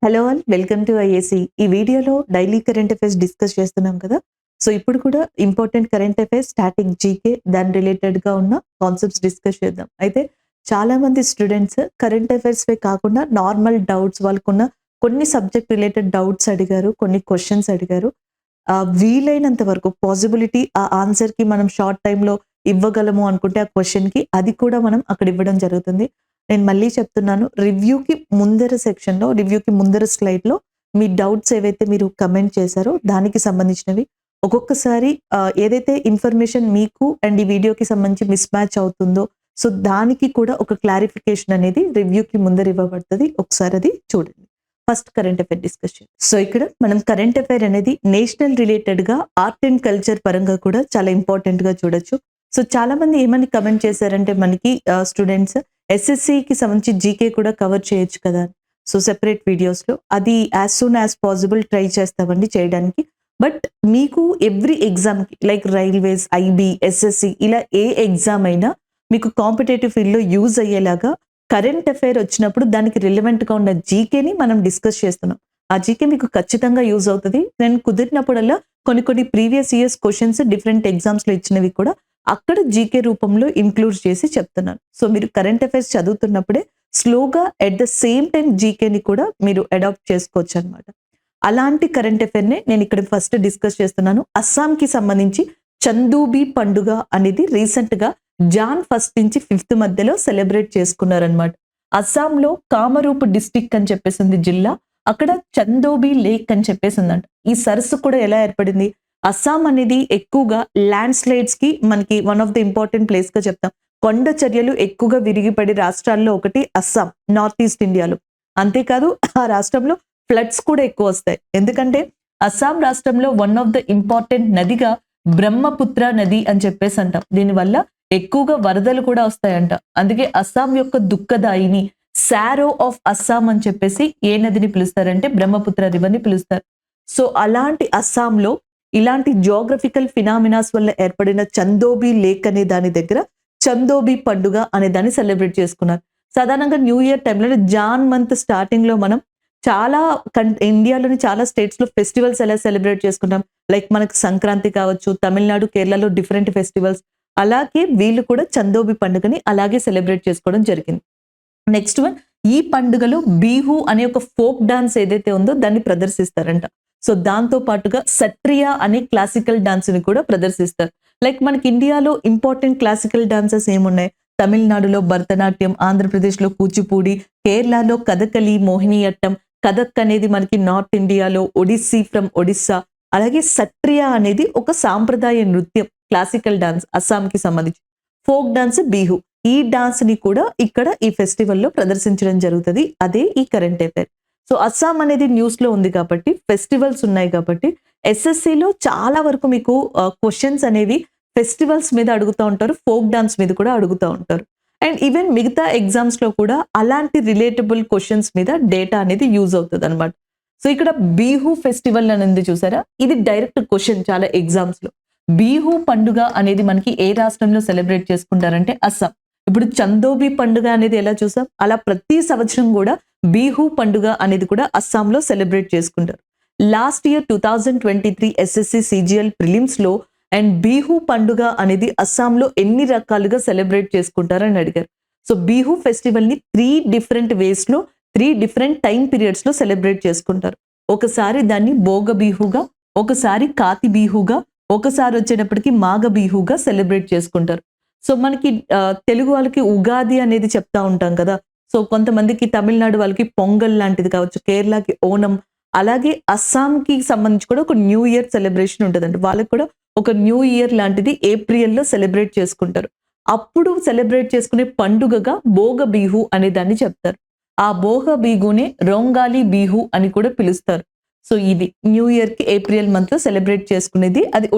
Hello all welcome to IAC. ఈ వీడియోలో daily current affairs discuss చేస్తున్నాం కదా. సో ఇప్పుడు కూడా important current affairs static GK దాని రిలేటెడ్గా ఉన్న కాన్సెప్ట్స్ డిస్కస్ చేద్దాం. అయితే చాలా మంది స్టూడెంట్స్ కరెంట్ అఫైర్స్వే కాకుండా నార్మల్ డౌట్స్ వాళ్ళకున్న కొన్ని సబ్జెక్ట్ రిలేటెడ్ డౌట్స్ అడిగారు, కొన్ని క్వశ్చన్స్ అడిగారు. వీలైనంత వరకు పాసిబిలిటీ ఆ ఆన్సర్కి మనం షార్ట్ టైంలో ఇవ్వగలము అనుకుంటే ఆ క్వశ్చన్కి అది కూడా మనం అక్కడ ఇవ్వడం జరుగుతుంది. నేను మళ్ళీ చెప్తున్నాను, రివ్యూకి ముందర స్లైడ్‌లో మీ డౌట్స్ ఏవైతే మీరు కమెంట్ చేశారో దానికి సంబంధించినవి. ఒక్కొక్కసారి ఏదైతే ఇన్ఫర్మేషన్ మీకు అండ్ ఈ వీడియోకి సంబంధించి మిస్ మ్యాచ్ అవుతుందో, సో దానికి కూడా ఒక క్లారిఫికేషన్ అనేది రివ్యూకి ముందర ఇవ్వబడుతది. ఒకసారి అది చూడండి. First current affair discussion. So ఇక్కడ మనం కరెంట్ అఫైర్ అనేది నేషనల్ రిలేటెడ్‌గా ఆర్ట్ అండ్ కల్చర్ పరంగా కూడా చాలా ఇంపార్టెంట్‌గా చూడొచ్చు. సో చాలా మంది ఏమని కమెంట్ చేశారంటే మనకి స్టూడెంట్స్ ఎస్ఎస్సికి సంబంధించి జీకే కూడా కవర్ చేయొచ్చు కదా. సో సెపరేట్ వీడియోస్‌లో అది as soon as possible try చేస్తామండి చేయడానికి. బట్ మీకు ఎవ్రీ ఎగ్జామ్‌కి లైక్ రైల్వేస్, ఐబీ, ఎస్ఎస్సి ఇలా ఏ ఎగ్జామ్ అయినా మీకు కాంపిటేటివ్ ఫీల్డ్‌లో యూజ్ అయ్యేలాగా కరెంట్ అఫైర్ వచ్చినప్పుడు దానికి రిలవెంట్‌గా ఉన్న జీకేని మనం డిస్కస్ చేస్తున్నాం. ఆ జీకే మీకు ఖచ్చితంగా యూజ్ అవుతది. నేను కుదిరినప్పుడల్లా కొన్ని ప్రీవియస్ ఇయర్స్ క్వెషన్స్ డిఫరెంట్ ఎగ్జామ్స్‌లో ఇచ్చినవి కూడా అక్కడ జీకే రూపంలో ఇంక్లూడ్ చేసి చెప్తున్నాను. సో మీరు కరెంట్ అఫైర్స్ చదువుతున్నప్పుడే స్లోగా ఎట్ ద సేమ్ టైం జీకేని కూడా మీరు అడాప్ట్ చేసుకోవచ్చు అనమాట. అలాంటి కరెంట్ అఫైర్‌నే నేను ఇక్కడ ఫస్ట్ డిస్కస్ చేస్తున్నాను. అస్సాంకి సంబంధించి చందూబి పండుగ అనేది రీసెంట్‌గా జాన్ 1 నుంచి 5 మధ్యలో సెలబ్రేట్ చేసుకున్నారనమాట. అస్సాంలో కామరూప్ డిస్ట్రిక్ట్ అని చెప్పేసి ఉంది జిల్లా. అక్కడ చందోబి లేక్ అని చెప్పేసి ఉందంట. ఈ సరస్సు కూడా ఎలా ఏర్పడింది? అస్సాం అనేది ఎక్కువగా ల్యాండ్ స్లైడ్స్ కి మనకి one of the important place గా చెప్తాం. కొండ చర్యలు ఎక్కువగా విరిగిపడే రాష్ట్రాల్లో ఒకటి అస్సాం, నార్త్ ఈస్ట్ ఇండియాలో. అంతేకాదు ఆ రాష్ట్రంలో ఫ్లడ్స్ కూడా ఎక్కువ వస్తాయి. ఎందుకంటే అస్సాం రాష్ట్రంలో వన్ ఆఫ్ ద ఇంపార్టెంట్ నదిగా బ్రహ్మపుత్ర నది అని చెప్పేసి అంటాం. దీనివల్ల ఎక్కువగా వరదలు కూడా వస్తాయంట. అందుకే అస్సాం యొక్క దుఃఖదాయిని, సారో ఆఫ్ అస్సాం అని చెప్పేసి ఏ నదిని పిలుస్తారంటే బ్రహ్మపుత్ర రివర్ని పిలుస్తారు. సో అలాంటి అస్సాంలో ఇలాంటి జియోగ్రఫికల్ ఫినామినాస్ వల్ల ఏర్పడిన చందోబి లేక్ అనే దాని దగ్గర చందోబి పండుగ అనే దాన్ని సెలబ్రేట్ చేసుకున్నారు. సాధారణంగా న్యూ ఇయర్ టైంలో జాన్ మంత్ స్టార్టింగ్ లో మనం చాలా ఇండియాలోని చాలా స్టేట్స్ లో ఫెస్టివల్స్ ఎలా సెలబ్రేట్ చేసుకుంటాం. లైక్ మనకు సంక్రాంతి కావచ్చు, తమిళనాడు, కేరళలో డిఫరెంట్ ఫెస్టివల్స్. అలాగే వీళ్ళు కూడా చందోబి పండుగని అలాగే సెలబ్రేట్ చేసుకోవడం జరిగింది. నెక్స్ట్ వన్, ఈ పండుగలో బీహు అనే ఒక ఫోక్ డాన్స్ ఏదైతే ఉందో దాన్ని ప్రదర్శిస్తారంట. సో దాంతో పాటుగా సట్రియా అనే క్లాసికల్ డాన్స్ ని కూడా ప్రదర్శిస్తారు. లైక్ మనకి ఇండియాలో ఇంపార్టెంట్ క్లాసికల్ డాన్సెస్ ఏమున్నాయి? తమిళనాడులో భరతనాట్యం, ఆంధ్రప్రదేశ్లో కూచిపూడి, కేరళలో కథకలి, మోహినియట్టం, కథక్ అనేది మనకి నార్త్ ఇండియాలో, ఒడిస్సీ ఫ్రమ్ ఒడిస్సా. అలాగే సట్రియా అనేది ఒక సాంప్రదాయ నృత్యం, క్లాసికల్ డాన్స్ అస్సాంకి సంబంధించి. Folk dance Bihu. ఈ డాన్స్ ని కూడా ఇక్కడ ఈ ఫెస్టివల్లో ప్రదర్శించడం జరుగుతుంది. అదే ఈ కరెంట్ అఫైర్. సో అస్సాం అనేది న్యూస్ లో ఉంది కాబట్టి, ఫెస్టివల్స్ ఉన్నాయి కాబట్టి ఎస్ఎస్సిలో చాలా వరకు మీకు క్వశ్చన్స్ అనేవి ఫెస్టివల్స్ మీద అడుగుతూ ఉంటారు, ఫోక్ డాన్స్ మీద కూడా అడుగుతూ ఉంటారు. అండ్ ఈవెన్ మిగతా ఎగ్జామ్స్ లో కూడా అలాంటి రిలేటబుల్ క్వశ్చన్స్ మీద డేటా అనేది యూజ్ అవుతుంది అనమాట. సో ఇక్కడ బీహు ఫెస్టివల్ అనేది చూసారా, ఇది డైరెక్ట్ క్వశ్చన్ చాలా ఎగ్జామ్స్ లో. బీహు పండుగ అనేది మనకి ఏ రాష్ట్రంలో సెలబ్రేట్ చేసుకుంటారంటే అస్సాం. ఇప్పుడు చందోబి పండుగ అనేది ఎలా చూసాం, అలా ప్రతి సంవత్సరం కూడా బీహు పండుగ అనేది కూడా అస్సాంలో సెలబ్రేట్ చేసుకుంటారు. Last year 2023 SSC CGL prelims లో అండ్ బీహు పండుగ అనేది అస్సాంలో ఎన్ని రకాలుగా సెలబ్రేట్ చేసుకుంటారని అడిగారు. సో బీహు ఫెస్టివల్ ని 3 డిఫరెంట్ వేస్ లో 3 డిఫరెంట్ టైం పీరియడ్స్ లో సెలబ్రేట్ చేసుకుంటారు. ఒకసారి దాన్ని భోగ బీహుగా, ఒకసారి కాతి బీహుగా, ఒకసారి వచ్చేటప్పటికి మాఘ బీహుగా సెలబ్రేట్ చేసుకుంటారు. సో మనకి తెలుగు వాళ్ళకి ఉగాది అనేది చెప్తా ఉంటాం కదా. సో కొంతమందికి తమిళనాడు వాళ్ళకి పొంగల్ లాంటిది కావచ్చు, కేరళకి ఓనం. అలాగే అస్సాంకి సంబంధించి కూడా ఒక న్యూ ఇయర్ సెలబ్రేషన్ ఉంటుందండి. వాళ్ళకి కూడా ఒక న్యూ ఇయర్ లాంటిది ఏప్రిల్లో సెలబ్రేట్ చేసుకుంటారు. అప్పుడు సెలబ్రేట్ చేసుకునే పండుగగా భోగ బీహు అనే దాన్ని చెప్తారు. ఆ భోగ బీహునే రోంగాలి బీహు అని కూడా పిలుస్తారు. సో ఇది న్యూ ఇయర్ కి ఏప్రిల్ మంత్ లో సెలబ్రేట్ చేసుకునేది, అది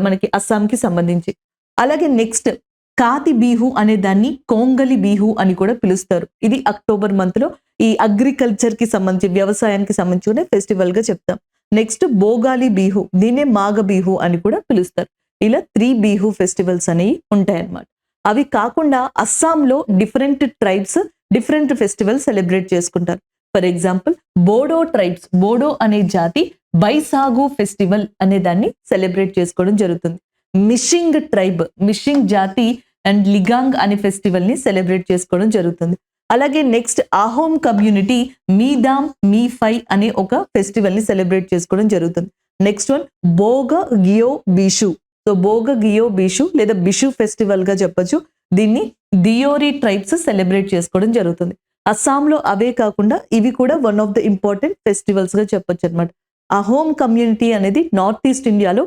మనకి అస్సాంకి సంబంధించి. అలాగే నెక్స్ట్ కాతి బీహు అనే దాన్ని కొంగలి బీహు అని కూడా పిలుస్తారు. ఇది అక్టోబర్ మంత్ లో ఈ అగ్రికల్చర్ కి సంబంధించి, వ్యవసాయానికి సంబంధించిన ఫెస్టివల్ గా చెప్తాం. నెక్స్ట్ భోగాలి బీహు, దీన్నే మాఘ బీహు అని కూడా పిలుస్తారు. ఇలా 3 బీహు ఫెస్టివల్స్ అనేవి ఉంటాయన్నమాట. అవి కాకుండా అస్సాంలో different tribes different festival celebrate చేసుకుంటారు. For example Bodo tribes, Bodo అనే జాతి బైసాగు ఫెస్టివల్ అనే దాన్ని సెలబ్రేట్ చేసుకోవడం జరుగుతుంది. మిషింగ్ ట్రైబ్, మిషింగ్ జాతి అండ్ లిగాంగ్ అనే ఫెస్టివల్ ని సెలబ్రేట్ చేసుకోవడం జరుగుతుంది. అలాగే నెక్స్ట్ ఆహోమ్ కమ్యూనిటీ మీదామ్ మీఫై అనే ఒక ఫెస్టివల్ ని సెలబ్రేట్ చేసుకోవడం జరుగుతుంది. Next one Boga గియో బిషు. So Boga గియో బిషు లేదా బిషు ఫెస్టివల్ గా చెప్పొచ్చు. దీన్ని దియోరి ట్రైబ్స్ సెలబ్రేట్ చేసుకోవడం జరుగుతుంది. అస్సాంలో అవే కాకుండా ఇవి కూడా one of the important festivals గా చెప్పొచ్చు అనమాట. అహోమ్ కమ్యూనిటీ అనేది నార్త్ ఈస్ట్ ఇండియాలో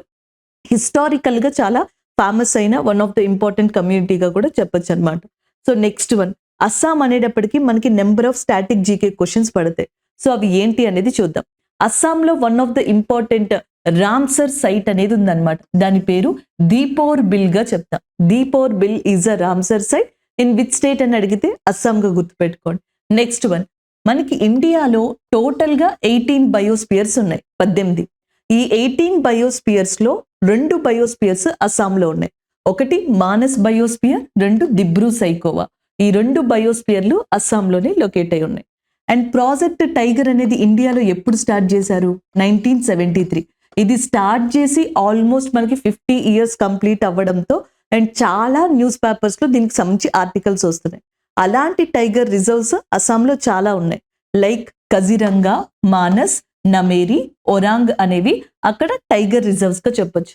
హిస్టారికల్ గా చాలా ఫేమస్ అయిన వన్ ఆఫ్ ద ఇంపార్టెంట్ కమ్యూనిటీగా కూడా చెప్పొచ్చు అనమాట. సో నెక్స్ట్ వన్ అస్సాం అనేటప్పటికీ మనకి number of static GK questions పడతాయి. సో అవి ఏంటి అనేది చూద్దాం. అస్సాంలో one of the important Ramsar site అనేది ఉందన్నమాట. దాని పేరు దీపోర్ బిల్ గా చెప్తాం. Deepor Beel is a Ramsar site in which state అని అడిగితే అస్సాంగా గుర్తుపెట్టుకోండి. నెక్స్ట్ వన్ మనకి ఇండియాలో టోటల్ గా 18 బయోస్పియర్స్ ఉన్నాయి, 18. ఈ 18 బయోస్పియర్స్ లో 2 బయోస్పియర్స్ అస్సాంలో ఉన్నాయి. ఒకటి మానస్ బయోస్పియర్, 2 దిబ్రూ సైకోవా. ఈ 2 బయోస్పియర్లు అస్సాంలోనే లొకేట్ అయి ఉన్నాయి. అండ్ ప్రాజెక్ట్ టైగర్ అనేది ఇండియాలో ఎప్పుడు స్టార్ట్ చేశారు? 1973. ఇది స్టార్ట్ చేసి ఆల్మోస్ట్ మనకి 50 ఇయర్స్ కంప్లీట్ అవ్వడంతో అండ్ చాలా న్యూస్ పేపర్స్ లో దీనికి సంబంధించి ఆర్టికల్స్ వస్తున్నాయి. అలాంటి టైగర్ రిజర్వ్స్ అస్సాంలో చాలా ఉన్నాయి. లైక్ కజిరంగా, మానస్, నమేరి, ఒరాంగ్ అనేవి అక్కడ టైగర్ రిజర్వ్స్ గా చెప్పొచ్చు.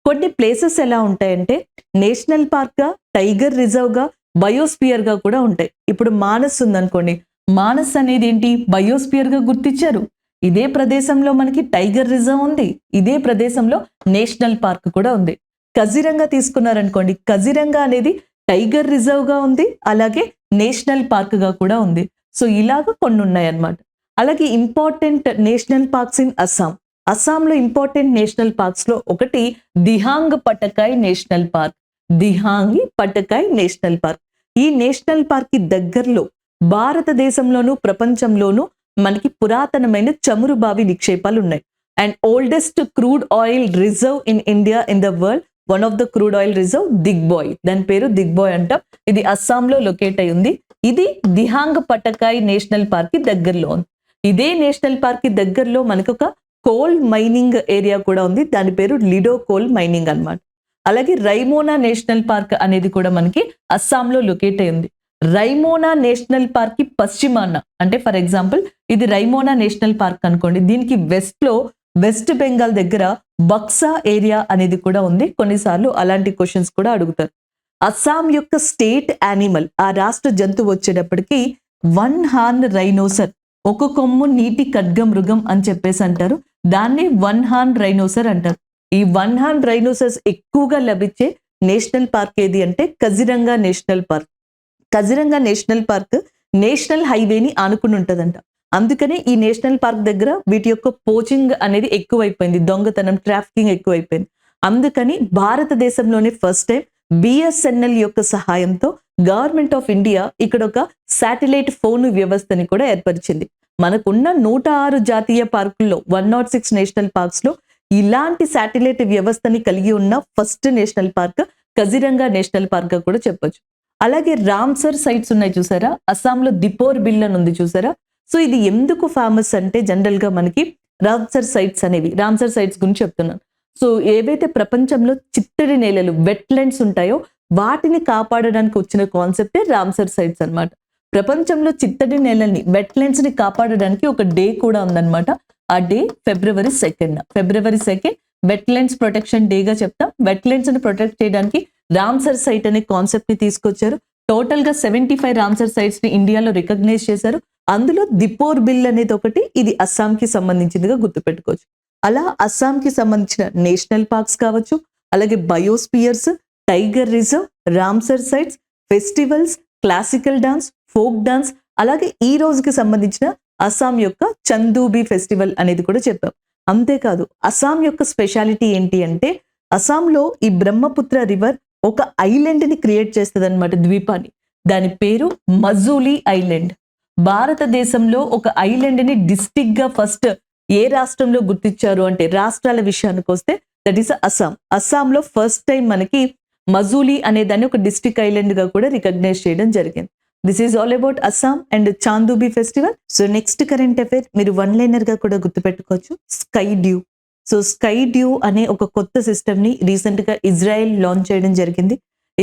కొన్ని ప్లేసెస్ ఎలా ఉంటాయంటే నేషనల్ పార్క్ గా, టైగర్ రిజర్వ్ గా, బయోస్పియర్ గా కూడా ఉంటాయి. ఇప్పుడు మానస్ ఉందనుకోండి, మానస్ అనేది ఏంటి? బయోస్పియర్ గా గుర్తించారు. ఇదే ప్రదేశంలో మనకి టైగర్ రిజర్వ్ ఉంది, ఇదే ప్రదేశంలో నేషనల్ పార్క్ కూడా ఉంది. కజిరంగా తీసుకున్నారనుకోండి, కజిరంగా అనేది టైగర్ రిజర్వ్ గా ఉంది, అలాగే నేషనల్ పార్క్ గా కూడా ఉంది. సో ఇలాగ కొన్ని ఉన్నాయి అన్నమాట. అలాగే important national parks in Assam. అస్సాంలో ఇంపార్టెంట్ నేషనల్ పార్క్స్ లో ఒకటి Dehing Patkai national park. Dehing Patkai national park. ఈ నేషనల్ పార్క్ కి దగ్గరలో భారతదేశంలోను ప్రపంచంలోను మనకి పురాతనమైన చమురు బావి నిక్షేపాలు ఉన్నాయి. And oldest crude oil reserve in India in the world, one of the crude oil reserve Digboi. దాని పేరు దిగ్బాయ్ అంటాం. ఇది అస్సాంలో లొకేట్ అయి ఉంది. ఇది దిహాంగ్ పటకాయ్ నేషనల్ పార్క్ కి దగ్గరలో ఉంది. ఇదే నేషనల్ పార్క్ కి దగ్గరలో మనకు ఒక కోల్ మైనింగ్ ఏరియా కూడా ఉంది. దాని పేరు లిడో కోల్ మైనింగ్ అన్నమాట. అలాగే రైమోనా నేషనల్ పార్క్ అనేది కూడా మనకి అస్సాంలో లొకేట్ అయి ఉంది. రైమోనా నేషనల్ పార్క్ కి పశ్చిమాన, అంటే ఫర్ ఎగ్జాంపుల్ ఇది రైమోనా నేషనల్ పార్క్ అనుకోండి, దీనికి వెస్ట్ లో వెస్ట్ బెంగాల్ దగ్గర బక్సా ఏరియా అనేది కూడా ఉంది. కొన్నిసార్లు అలాంటి క్వశ్చన్స్ కూడా అడుగుతారు. అస్సాం యొక్క స్టేట్ యానిమల్, ఆ రాష్ట్ర జంతువు వచ్చేటప్పటికి 1 హార్న్ రైనోసర్, ఒక కొమ్ము నీటి ఖడ్గ మృగం అని చెప్పేసి అంటారు. దాన్ని 1 హార్న్ రైనోసర్ అంటారు. ఈ 1 హార్న్ రైనోసర్స్ ఎక్కువగా లభించే నేషనల్ పార్క్ ఏది అంటే Kaziranga national park. Kaziranga national park national హైవేని ఆనుకుని ఉంటదంట. అందుకనే ఈ నేషనల్ పార్క్ దగ్గర వీటి యొక్క పోచింగ్ అనేది ఎక్కువైపోయింది, దొంగతనం, ట్రాఫికింగ్ ఎక్కువైపోయింది. అందుకని భారతదేశంలోనే ఫస్ట్ టైం బిఎస్ఎన్ఎల్ యొక్క సహాయంతో గవర్నమెంట్ ఆఫ్ ఇండియా ఇక్కడ ఒక శాటిలైట్ ఫోన్ వ్యవస్థని కూడా ఏర్పరిచింది. మనకున్న 106 జాతీయ పార్కుల్లో 106 నేషనల్ పార్క్స్ లో ఇలాంటి శాటిలైట్ వ్యవస్థని కలిగి ఉన్న first national park Kaziranga national park గా కూడా చెప్పొచ్చు. అలాగే రామ్సర్ సైట్స్ ఉన్నాయి చూసారా, అస్సాంలో దిపోర్ బిల్ అని ఉంది చూసారా. సో ఇది ఎందుకు ఫేమస్ అంటే జనరల్ గా మనకి రామ్సర్ సైట్స్ అనేవి, రామ్సర్ సైట్స్ గురించి చెప్తున్నాను. సో ఏవైతే ప్రపంచంలో చిత్తడి నేలలు, వెట్లాండ్స్ ఉంటాయో వాటిని కాపాడడానికి వచ్చిన కాన్సెప్టే రామ్సర్ సైట్స్ అన్నమాట. ప్రపంచంలో చిత్తడి నేలల్ని, వెట్లాండ్స్ ని కాపాడడానికి ఒక డే కూడా ఉందన్నమాట. ఆ డే ఫిబ్రవరి 2 వెట్లాండ్స్ ప్రొటెక్షన్ డే గా చెప్తాం. వెట్లాండ్స్ ని ప్రొటెక్ట్ చేయడానికి రామ్సర్ సైట్ అనే కాన్సెప్ట్ ని తీసుకొచ్చారు. టోటల్ గా 75 రామ్సర్ సైట్స్ ని ఇండియాలో రికగ్నైజ్ చేశారు. అందులో దిపోర్ బిల్ అనేది ఒకటి, ఇది అస్సాంకి సంబంధించిందిగా గుర్తుపెట్టుకోవచ్చు. అలా అస్సాంకి సంబంధించిన నేషనల్ పార్క్స్ కావచ్చు, అలాగే biospheres, tiger reserve, Ramsar sites, festivals, classical dance, folk dance, అలాగే ఈ రోజుకి సంబంధించిన అస్సాం యొక్క చందూబి ఫెస్టివల్ అనేది కూడా చెప్పాం. అంతేకాదు అస్సాం యొక్క స్పెషాలిటీ ఏంటి అంటే అస్సాంలో ఈ బ్రహ్మపుత్ర రివర్ ఒక ఐలాండ్ ని క్రియేట్ చేస్తుంది అనమాట, ద్వీపాన్ని. దాని పేరు మజూలీ ఐలాండ్. భారతదేశంలో ఒక ఐలాండ్ ని డిస్ట్రిక్ట్ గా ఫస్ట్ ఏ రాష్ట్రంలో గుర్తించారు అంటే రాష్ట్రాల విషయానికి వస్తే దట్ ఈస్ అస్సాం. అస్సాంలో ఫస్ట్ టైం మనకి మజూలీ అనే దాన్ని ఒక డిస్ట్రిక్ట్ ఐలాండ్ గా కూడా రికగ్నైజ్ చేయడం జరిగింది. This is all about Assam and Chandubi festival. So next current affair మీరు వన్ లైనర్ గా కూడా గుర్తుపెట్టుకోవచ్చు, sky dew. So sky dew అనే ఒక కొత్త సిస్టమ్ ని రీసెంట్ గా ఇజ్రాయెల్ లాంచ్ చేయడం జరిగింది.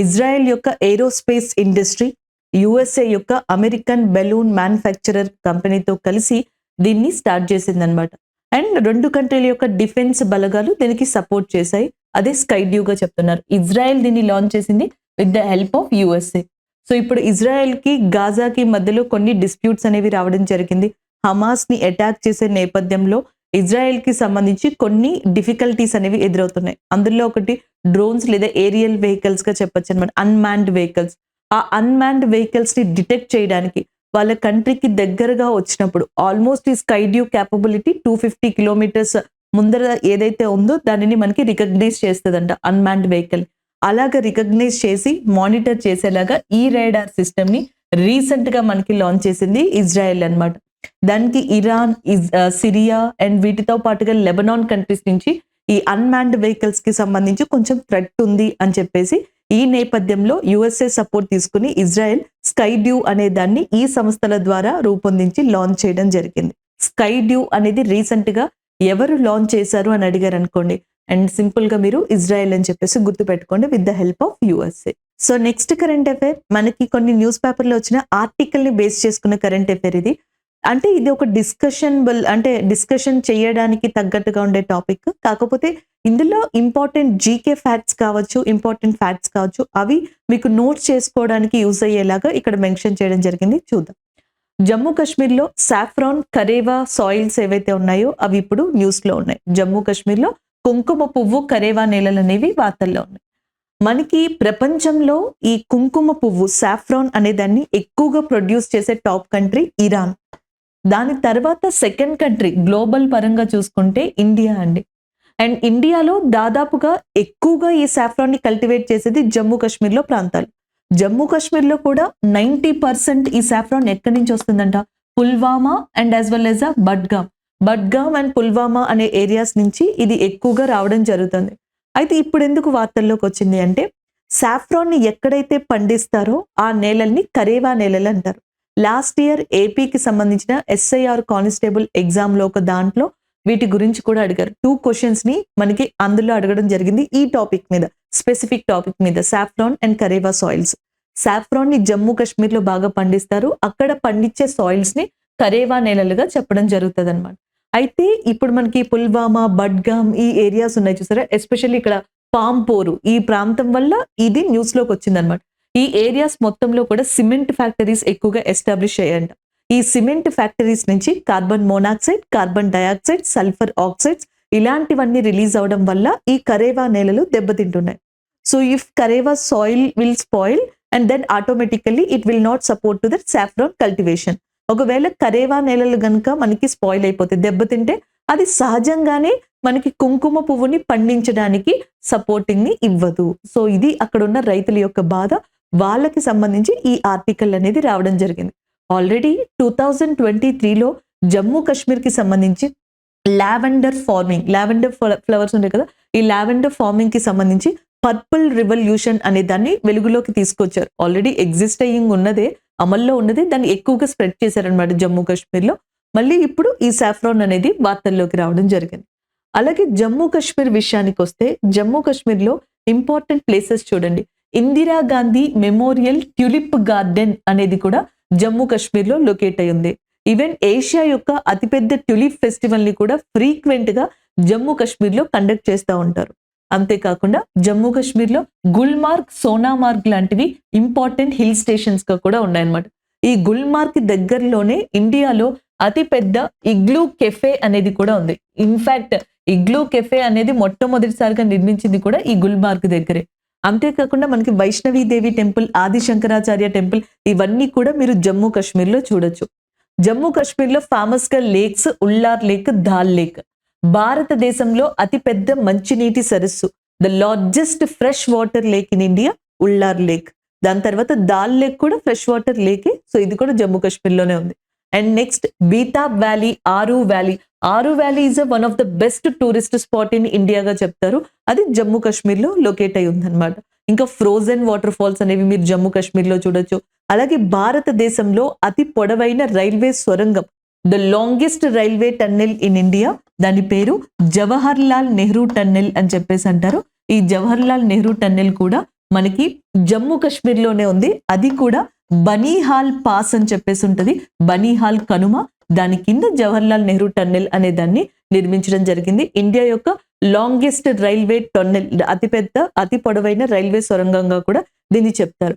ఇజ్రాయెల్ యొక్క ఏరోస్పేస్ ఇండస్ట్రీ యుఎస్ఏ యొక్క అమెరికన్ బెలూన్ మ్యానుఫ్యాక్చరర్ కంపెనీతో కలిసి దీన్ని స్టార్ట్ చేసిందనమాట. అండ్ రెండు కంట్రీల యొక్క డిఫెన్స్ బలగాలు దీనికి సపోర్ట్ చేశాయి. అదే స్కై డ్యూగా చెప్తున్నారు. ఇజ్రాయెల్ దీన్ని లాంచ్ చేసింది with the help of USA. So ఇప్పుడు ఇజ్రాయెల్ కి గాజాకి మధ్యలో కొన్ని డిస్ప్యూట్స్ అనేవి రావడం జరిగింది. హమాస్ ని అటాక్ చేసే నేపథ్యంలో ఇజ్రాయెల్ కి సంబంధించి కొన్ని డిఫికల్టీస్ అనేవి ఎదురవుతున్నాయి. అందులో ఒకటి డ్రోన్స్ లేదా ఏరియల్ వెహికల్స్ గా చెప్పొచ్చు అనమాట, అన్మాన్డ్ వెహికల్స్. ఆ అన్మాన్డ్ వెహికల్స్ ని డిటెక్ట్ చేయడానికి వాళ్ళ కంట్రీకి దగ్గరగా వచ్చినప్పుడు ఆల్మోస్ట్ ఈ స్కై డ్యూ క్యాపబిలిటీ 250 కిలోమీటర్స్ ముందర ఏదైతే ఉందో దానిని మనకి రికగ్నైజ్ చేస్తుందంట అన్మాన్డ్ వెహికల్. అలాగా రికగ్నైజ్ చేసి మానిటర్ చేసేలాగా ఈ రేడార్ సిస్టమ్ ని రీసెంట్ గా మనకి లాంచ్ చేసింది ఇజ్రాయెల్ అన్నమాట. దానికి ఇరాన్, సిరియా అండ్ వీటితో పాటుగా లెబనాన్ కంట్రీస్ నుంచి ఈ అన్మాన్డ్ వెహికల్స్ కి సంబంధించి కొంచెం థ్రెట్ ఉంది అని చెప్పేసి ఈ నేపథ్యంలో యుఎస్ఏ సపోర్ట్ తీసుకుని ఇజ్రాయెల్ స్కై డ్యూ అనే దాన్ని ఈ సంస్థల ద్వారా రూపొందించి లాంచ్ చేయడం జరిగింది. స్కై డ్యూ అనేది రీసెంట్ గా ఎవరు లాంచ్ చేశారు అని అడిగారు అనుకోండి, అండ్ సింపుల్ గా మీరు ఇజ్రాయెల్ అని చెప్పేసి గుర్తు పెట్టుకోండి with the help of USA. So next current affair మనకి కొన్ని న్యూస్ పేపర్ లో వచ్చిన ఆర్టికల్ ని బేస్ చేసుకున్న కరెంట్ అఫైర్ ఇది. అంటే ఇది ఒక డిస్కషన్ చేయడానికి తగ్గట్టుగా ఉండే టాపిక్. కాకపోతే ఇందులో ఇంపార్టెంట్ జీకే ఫ్యాక్ట్స్ కావచ్చు, ఇంపార్టెంట్ ఫ్యాక్ట్స్ కావచ్చు, అవి మీకు నోట్స్ చేసుకోవడానికి యూజ్ అయ్యేలాగా ఇక్కడ మెన్షన్ చేయడం జరిగింది. చూద్దాం. జమ్మూ కాశ్మీర్లో సాఫ్రాన్, కరేవా సాయిల్స్ ఏవైతే ఉన్నాయో అవి ఇప్పుడు న్యూస్ లో ఉన్నాయి. జమ్మూ కాశ్మీర్లో కుంకుమ పువ్వు, కరేవా నేలలు అనేవి వార్తల్లో ఉన్నాయి. మనకి ప్రపంచంలో ఈ కుంకుమ పువ్వు సాఫ్రాన్ అనే దాన్ని ఎక్కువగా ప్రొడ్యూస్ చేసే టాప్ కంట్రీ ఇరాన్. దాని తర్వాత సెకండ్ కంట్రీ గ్లోబల్ పరంగా చూసుకుంటే ఇండియా అండి. అండ్ ఇండియాలో దాదాపుగా ఎక్కువగా ఈ సాఫ్రాన్ ని కల్టివేట్ చేసేది జమ్మూ కాశ్మీర్లో ప్రాంతాలు. జమ్మూ కాశ్మీర్లో కూడా 90% ఈ సాఫ్రాన్ ఎక్కడి నుంచి వస్తుందంట, Pulwama and as well as Budgam and Pulwama అనే ఏరియాస్ నుంచి ఇది ఎక్కువగా రావడం జరుగుతుంది. అయితే ఇప్పుడు ఎందుకు వార్తల్లోకి వచ్చింది అంటే, సాఫ్రాన్ ని ఎక్కడైతే పండిస్తారో ఆ నేలల్ని కరేవా నేలలు అంటారు. లాస్ట్ ఇయర్ ఏపీకి సంబంధించిన SIR కానిస్టేబుల్ ఎగ్జామ్ లో ఒక దాంట్లో వీటి గురించి కూడా అడిగారు. 2 క్వశ్చన్స్ ని మనకి అందులో అడగడం జరిగింది ఈ టాపిక్ మీద, స్పెసిఫిక్ టాపిక్ మీద, సాఫ్రాన్ అండ్ కరేవా సాయిల్స్. సాఫ్రాన్ ని జమ్మూ కాశ్మీర్ లో బాగా పండిస్తారు, అక్కడ పండించే సాయిల్స్ ని కరేవా నేలలుగా చెప్పడం జరుగుతుంది అనమాట. అయితే ఇప్పుడు మనకి పుల్వామా, బడ్గామ్ ఈ ఏరియాస్ ఉన్నాయి చూసారా, ఎస్పెషల్లీ ఇక్కడ పాంపోరు ఈ ప్రాంతం వల్ల ఇది న్యూస్ లోకి వచ్చింది అనమాట. ఈ ఏరియాస్ మొత్తంలో కూడా సిమెంట్ ఫ్యాక్టరీస్ ఎక్కువగా ఎస్టాబ్లిష్ అయ్యాయంట. ఈ సిమెంట్ ఫ్యాక్టరీస్ నుంచి carbon monoxide, carbon dioxide, sulphur oxides ఇలాంటివన్నీ రిలీజ్ అవడం వల్ల ఈ కరేవా నేలలు దెబ్బతింటున్నాయి. So if Karewa soil will spoil and then automatically it will not support to that saffron cultivation. ఒకవేళ కరేవా నేలలు గనుక మనకి స్పాయిల్ అయిపోతే, దెబ్బతింటే అది సహజంగానే మనకి కుంకుమ పువ్వుని పండించడానికి సపోర్టింగ్ ని ఇవ్వదు. సో ఇది అక్కడ ఉన్న రైతుల యొక్క బాధ. వాళ్ళకి సంబంధించి ఈ ఆర్టికల్ అనేది రావడం జరిగింది. ఆల్రెడీ 2023లో జమ్మూ కాశ్మీర్ కి సంబంధించి లావెండర్ ఫ్లవర్స్ ఉంటాయి కదా, ఈ లావెండర్ ఫార్మింగ్ కి సంబంధించి పర్పుల్ రివల్యూషన్ అనే దాన్ని వెలుగులోకి తీసుకొచ్చారు. ఆల్రెడీ ఎగ్జిస్ట్ అయ్యింగ్ ఉన్నదే, అమల్లో ఉన్నదే, దాన్ని ఎక్కువగా స్ప్రెడ్ చేశారనమాట జమ్మూ కాశ్మీర్లో. మళ్ళీ ఇప్పుడు ఈ సాఫ్రాన్ అనేది వార్తల్లోకి రావడం జరిగింది. అలాగే జమ్మూ కాశ్మీర్ విషయానికి వస్తే, జమ్మూ కాశ్మీర్లో ఇంపార్టెంట్ ప్లేసెస్ చూడండి. Indira Gandhi memorial tulip garden అనేది కూడా జమ్మూ కాశ్మీర్లో లొకేట్ అయి ఉంది. ఈవెన్ ఏషియా యొక్క అతిపెద్ద ట్యూలిప్ ఫెస్టివల్ ని కూడా ఫ్రీక్వెంట్ గా జమ్మూ కాశ్మీర్లో కండక్ట్ చేస్తూ ఉంటారు. అంతేకాకుండా జమ్మూ కాశ్మీర్లో గుల్మార్గ్, సోనామార్గ్ లాంటివి ఇంపార్టెంట్ హిల్ స్టేషన్స్ గా కూడా ఉన్నాయన్నమాట. ఈ గుల్మార్గ్ దగ్గరలోనే ఇండియాలో అతిపెద్ద ఇగ్లూ కెఫే అనేది కూడా ఉంది. ఇన్ఫాక్ట్ ఇగ్లూ కెఫే అనేది మొట్టమొదటిసారిగా నిర్మించింది కూడా ఈ గుల్మార్గ్ దగ్గరే. అంతేకాకుండా మనకి వైష్ణవీదేవి టెంపుల్, ఆది శంకరాచార్య టెంపుల్ ఇవన్నీ కూడా మీరు జమ్మూ కాశ్మీర్లో చూడొచ్చు. జమ్మూ కాశ్మీర్లో ఫేమస్ గా lakes, Wular lake, Dal lake. భారతదేశంలో అతిపెద్ద మంచినీటి సరస్సు, the largest fresh water lake in India, Wular lake. దాని తర్వాత దాల్ లేక్ కూడా ఫ్రెష్ వాటర్ లేకే. సో ఇది కూడా జమ్మూ కాశ్మీర్లోనే ఉంది. And next Betaab valley, Aru valley is one of the best tourist spot in ఇండియాగా చెప్తారు. అది జమ్మూ కాశ్మీర్లో లొకేట్ అయి ఉందన్నమాట. ఇంకా ఫ్రోజన్ వాటర్ ఫాల్స్ అనేవి మీరు జమ్మూ కాశ్మీర్లో చూడొచ్చు. అలాగే భారతదేశంలో అతి పొడవైన రైల్వే సొరంగం, the longest railway tunnel in India, దాని పేరు జవహర్ లాల్ నెహ్రూ టన్నెల్ అని చెప్పేసి అంటారు. ఈ జవహర్ లాల్ నెహ్రూ టన్నెల్ కూడా మనకి జమ్మూ కాశ్మీర్ లోనే ఉంది. అది కూడా బనీహాల్ పాస్ అని చెప్పేసి ఉంటుంది. బనీహాల్ కనుమ, దాని కింద జవహర్ లాల్ నెహ్రూ టన్నెల్ అనే దాన్ని నిర్మించడం జరిగింది. ఇండియా యొక్క లాంగెస్ట్ రైల్వే టన్నెల్, అతి పొడవైన రైల్వే సొరంగంగా కూడా దీన్ని చెప్తారు.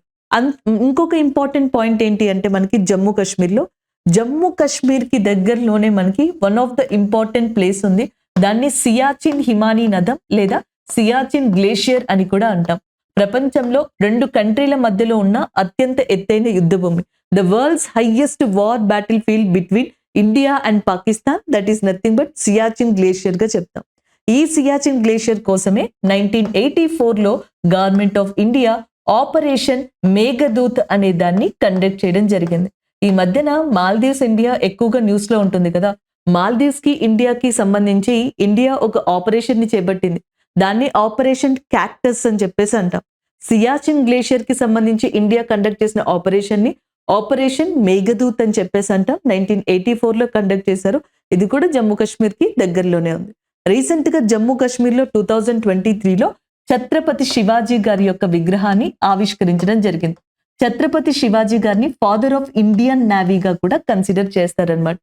ఇంకొక ఇంపార్టెంట్ పాయింట్ ఏంటి అంటే మనకి జమ్మూ కాశ్మీర్ కి దగ్గరలోనే మనకి one of the important place ఉంది. దాన్ని సియాచిన్ హిమానీ నదం లేదా సియాచిన్ గ్లేషియర్ అని కూడా అంటాం. ప్రపంచంలో 2 కంట్రీల మధ్యలో ఉన్న అత్యంత ఎత్తైన యుద్ధ భూమి, the world's highest war battle field between India and Pakistan, that is nothing but Siachen glacier గా చెప్తాం. ఈ సియాచిన్ గ్లేషియర్ కోసమే 1984లో government of India operation Meghdoot అనే దాన్ని కండక్ట్ చేయడం జరిగింది. ఈ మధ్యన మాల్దీవ్స్ ఇండియా ఎక్కువగా న్యూస్ లో ఉంటుంది కదా. మాల్దీవ్స్ కి ఇండియాకి సంబంధించి ఇండియా ఒక ఆపరేషన్ ని చేపట్టింది. దాన్ని ఆపరేషన్ క్యాక్టస్ అని చెప్పేసి అంటాం. సియాచిన్ గ్లేషియర్ కి సంబంధించి ఇండియా కండక్ట్ చేసిన ఆపరేషన్ ని ఆపరేషన్ మేఘదూత్ అని చెప్పేసి అంటాం. 1984లో కండక్ట్ చేశారు. ఇది కూడా జమ్మూ కాశ్మీర్ కి దగ్గరలోనే ఉంది. రీసెంట్ గా జమ్మూ కాశ్మీర్ లో 2023లో ఛత్రపతి శివాజీ గారి యొక్క విగ్రహాన్ని ఆవిష్కరించడం జరిగింది. ఛత్రపతి శివాజీ గారిని ఫాదర్ ఆఫ్ ఇండియన్ నేవీగా కూడా కన్సిడర్ చేస్తారనమాట.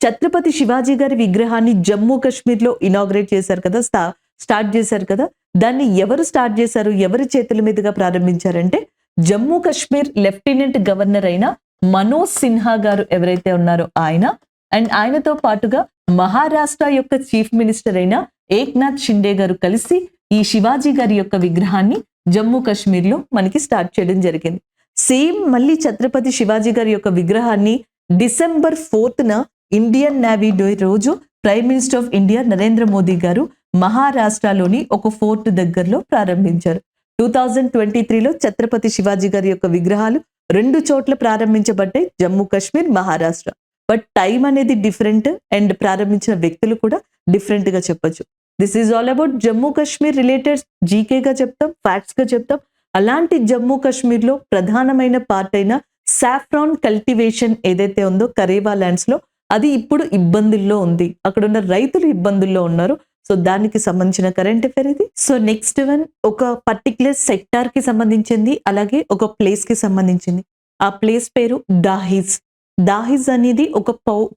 ఛత్రపతి శివాజీ గారి విగ్రహాన్ని జమ్మూ కాశ్మీర్ లో ఇనాగ్రేట్ చేశారు కదా, స్టార్ట్ చేశారు కదా. దాన్ని ఎవరు స్టార్ట్ చేశారు, ఎవరి చేతుల మీదుగా ప్రారంభించారంటే జమ్మూ కాశ్మీర్ లెఫ్టినెంట్ గవర్నర్ అయిన మనోజ్ సిన్హా గారు ఎవరైతే ఉన్నారో ఆయన, అండ్ ఆయనతో పాటుగా మహారాష్ట్ర యొక్క చీఫ్ మినిస్టర్ అయిన ఏక్నాథ్ షిండే గారు కలిసి ఈ శివాజీ గారి యొక్క విగ్రహాన్ని జమ్మూ కాశ్మీర్ లో మనకి స్టార్ట్ చేయడం జరిగింది. సేమ్ మళ్ళీ ఛత్రపతి శివాజీ గారి యొక్క విగ్రహాన్ని December 4న ఇండియన్ నేవీ డే రోజు prime minister of India Narendra Modi గారు మహారాష్ట్రలోని ఒక ఫోర్ట్ దగ్గరలో ప్రారంభించారు. 2023లో ఛత్రపతి శివాజీ గారి యొక్క విగ్రహాలు 2 చోట్ల ప్రారంభించబడ్డాయి, జమ్మూ కాశ్మీర్, మహారాష్ట్ర. బట్ టైం అనేది డిఫరెంట్ అండ్ ప్రారంభించిన వ్యక్తులు కూడా డిఫరెంట్ గా చెప్పొచ్చు. This is all about Jammu Kashmir related జీకేగా చెప్తాం, ఫ్యాక్ట్స్ గా చెప్తాం. అలాంటి జమ్మూ కాశ్మీర్ లో ప్రధానమైన పార్ట్ అయిన సాఫ్రాన్ కల్టివేషన్ ఏదైతే ఉందో కరేవా ల్యాండ్స్ లో, అది ఇప్పుడు ఇబ్బందుల్లో ఉంది. అక్కడ ఉన్న రైతులు ఇబ్బందుల్లో ఉన్నారు. సో దానికి సంబంధించిన కరెంట్ అఫైర్ ఇది. సో నెక్స్ట్ వన్ ఒక పర్టికులర్ సెక్టార్ కి సంబంధించింది, అలాగే ఒక ప్లేస్ కి సంబంధించింది. ఆ ప్లేస్ పేరు దాహిజ్. దాహిజ్ అనేది ఒక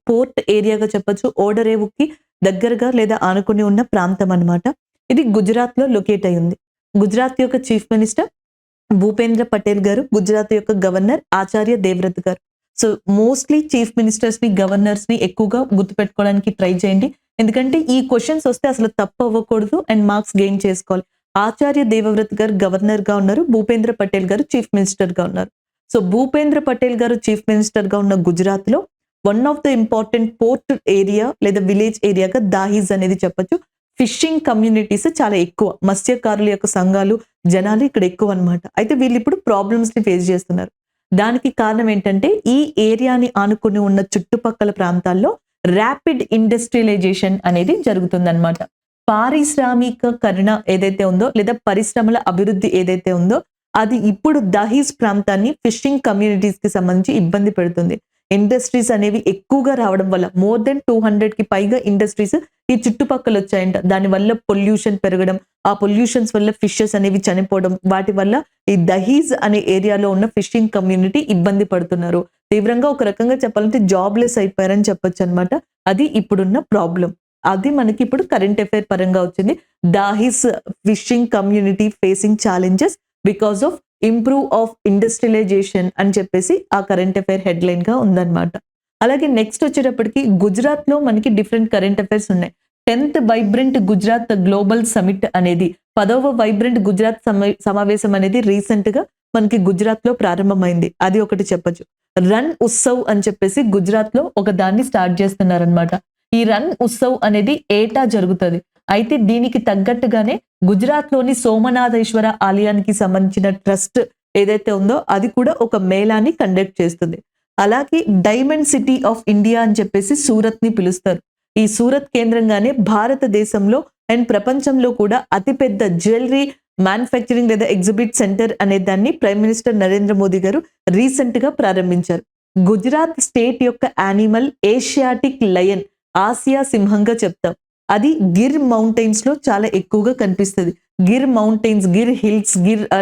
పోర్ట్ ఏరియాగా చెప్పొచ్చు. ఓడరేవుకి దగ్గరగా లేదా ఆనుకుని ఉన్న ప్రాంతం అన్నమాట. ఇది గుజరాత్ లో లొకేట్ అయి ఉంది. గుజరాత్ యొక్క చీఫ్ మినిస్టర్ భూపేంద్ర పటేల్ గారు, గుజరాత్ యొక్క గవర్నర్ ఆచార్య దేవ్వ్రత్ గారు. సో మోస్ట్లీ చీఫ్ మినిస్టర్స్ ని, గవర్నర్స్ ని ఎక్కువగా గుర్తుపెట్టుకోవడానికి ట్రై చేయండి. ఎందుకంటే ఈ క్వశ్చన్స్ వస్తే అసలు తప్పు అవ్వకూడదు అండ్ మార్క్స్ గెయిన్ చేసుకోవాలి. ఆచార్య దేవ్వ్రత్ గారు గవర్నర్ గా ఉన్నారు, భూపేంద్ర పటేల్ గారు చీఫ్ మినిస్టర్ గా ఉన్నారు. సో భూపేంద్ర పటేల్ గారు చీఫ్ మినిస్టర్ గా ఉన్న గుజరాత్ లో one of the important port area లేదా విలేజ్ ఏరియాగా దాహిజ్ అనేది చెప్పొచ్చు. ఫిషింగ్ కమ్యూనిటీస్ చాలా ఎక్కువ, మత్స్యకారుల యొక్క సంఘాలు, జనాలు ఇక్కడ ఎక్కువ అన్నమాట. అయితే వీళ్ళు ఇప్పుడు ప్రాబ్లమ్స్ ని ఫేస్ చేస్తున్నారు. దానికి కారణం ఏంటంటే ఈ ఏరియాని ఆనుకుని ఉన్న చుట్టుపక్కల ప్రాంతాల్లో ర్యాపిడ్ ఇండస్ట్రియలైజేషన్ అనేది జరుగుతుందన్నమాట. పారిశ్రామికీకరణ ఏదైతే ఉందో లేదా పరిశ్రమల అభివృద్ధి ఏదైతే ఉందో అది ఇప్పుడు దహీజ్ ప్రాంతాన్ని ఫిషింగ్ కమ్యూనిటీస్ కి సంబంధించి ఇబ్బంది పెడుతుంది. ఇండస్ట్రీస్ అనేవి ఎక్కువగా రావడం వల్ల మోర్ దెన్ 200కి పైగా ఇండస్ట్రీస్ ఈ చుట్టుపక్కల వచ్చాయంట. దాని వల్ల పొల్యూషన్ పెరగడం, ఆ పొల్యూషన్స్ వల్ల ఫిషెస్ అనేవి చనిపోవడం, వాటి వల్ల ఈ దహీజ్ అనే ఏరియాలో ఉన్న ఫిషింగ్ కమ్యూనిటీ ఇబ్బంది పడుతున్నారు. తీవ్రంగా ఒక రకంగా చెప్పాలంటే జాబ్లెస్ అయిపోయారని చెప్పొచ్చు అనమాట. అది ఇప్పుడున్న ప్రాబ్లం. అది మనకి ఇప్పుడు కరెంట్ అఫైర్ పరంగా వచ్చింది. దాహిస్ fishing community facing challenges because of improve of industrialisation అని చెప్పేసి ఆ కరెంట్ అఫైర్ హెడ్లైన్ గా ఉందన్నమాట. అలాగే నెక్స్ట్ వచ్చేటప్పటికి గుజరాత్ లో మనకి డిఫరెంట్ కరెంట్ అఫైర్స్ ఉన్నాయి. 10th vibrant Gujarat global summit అనేది 10వ వైబ్రెంట్ గుజరాత్ సమావేశం అనేది రీసెంట్ గా మనకి గుజరాత్ లో ప్రారంభమైంది. అది ఒకటి చెప్పొచ్చు. రన్ ఉత్సవ్ అని చెప్పేసి గుజరాత్ లో ఒక దాన్ని స్టార్ట్ చేస్తున్నారనమాట. ఈ రన్ ఉత్సవ్ అనేది ఏటా జరుగుతుంది. అయితే దీనికి తగ్గట్టుగానే గుజరాత్ లోని సోమనాథేశ్వర ఆలయానికి సంబంధించిన ట్రస్ట్ ఏదైతే ఉందో అది కూడా ఒక మేళాని కండక్ట్ చేస్తుంది. అలాగే డైమండ్ సిటీ ఆఫ్ ఇండియా అని చెప్పేసి సూరత్ ని పిలుస్తారు. ఈ సూరత్ కేంద్రంగానే భారతదేశంలో అండ్ ప్రపంచంలో కూడా అతిపెద్ద జ్యువెలరీ మ్యానుఫ్యాక్చరింగ్ లేదా ఎగ్జిబిట్ సెంటర్ అనే దాన్ని ప్రైమ్ మినిస్టర్ నరేంద్ర మోదీ గారు రీసెంట్ గా ప్రారంభించారు. గుజరాత్ స్టేట్ యొక్క యానిమల్ ఏషియాటిక్ లయన్, ఆసియా సింహంగా చెప్తాం. అది గిర్ మౌంటైన్స్ లో చాలా ఎక్కువగా కనిపిస్తుంది. గిర్ మౌంటైన్స్, గిర్ హిల్స్,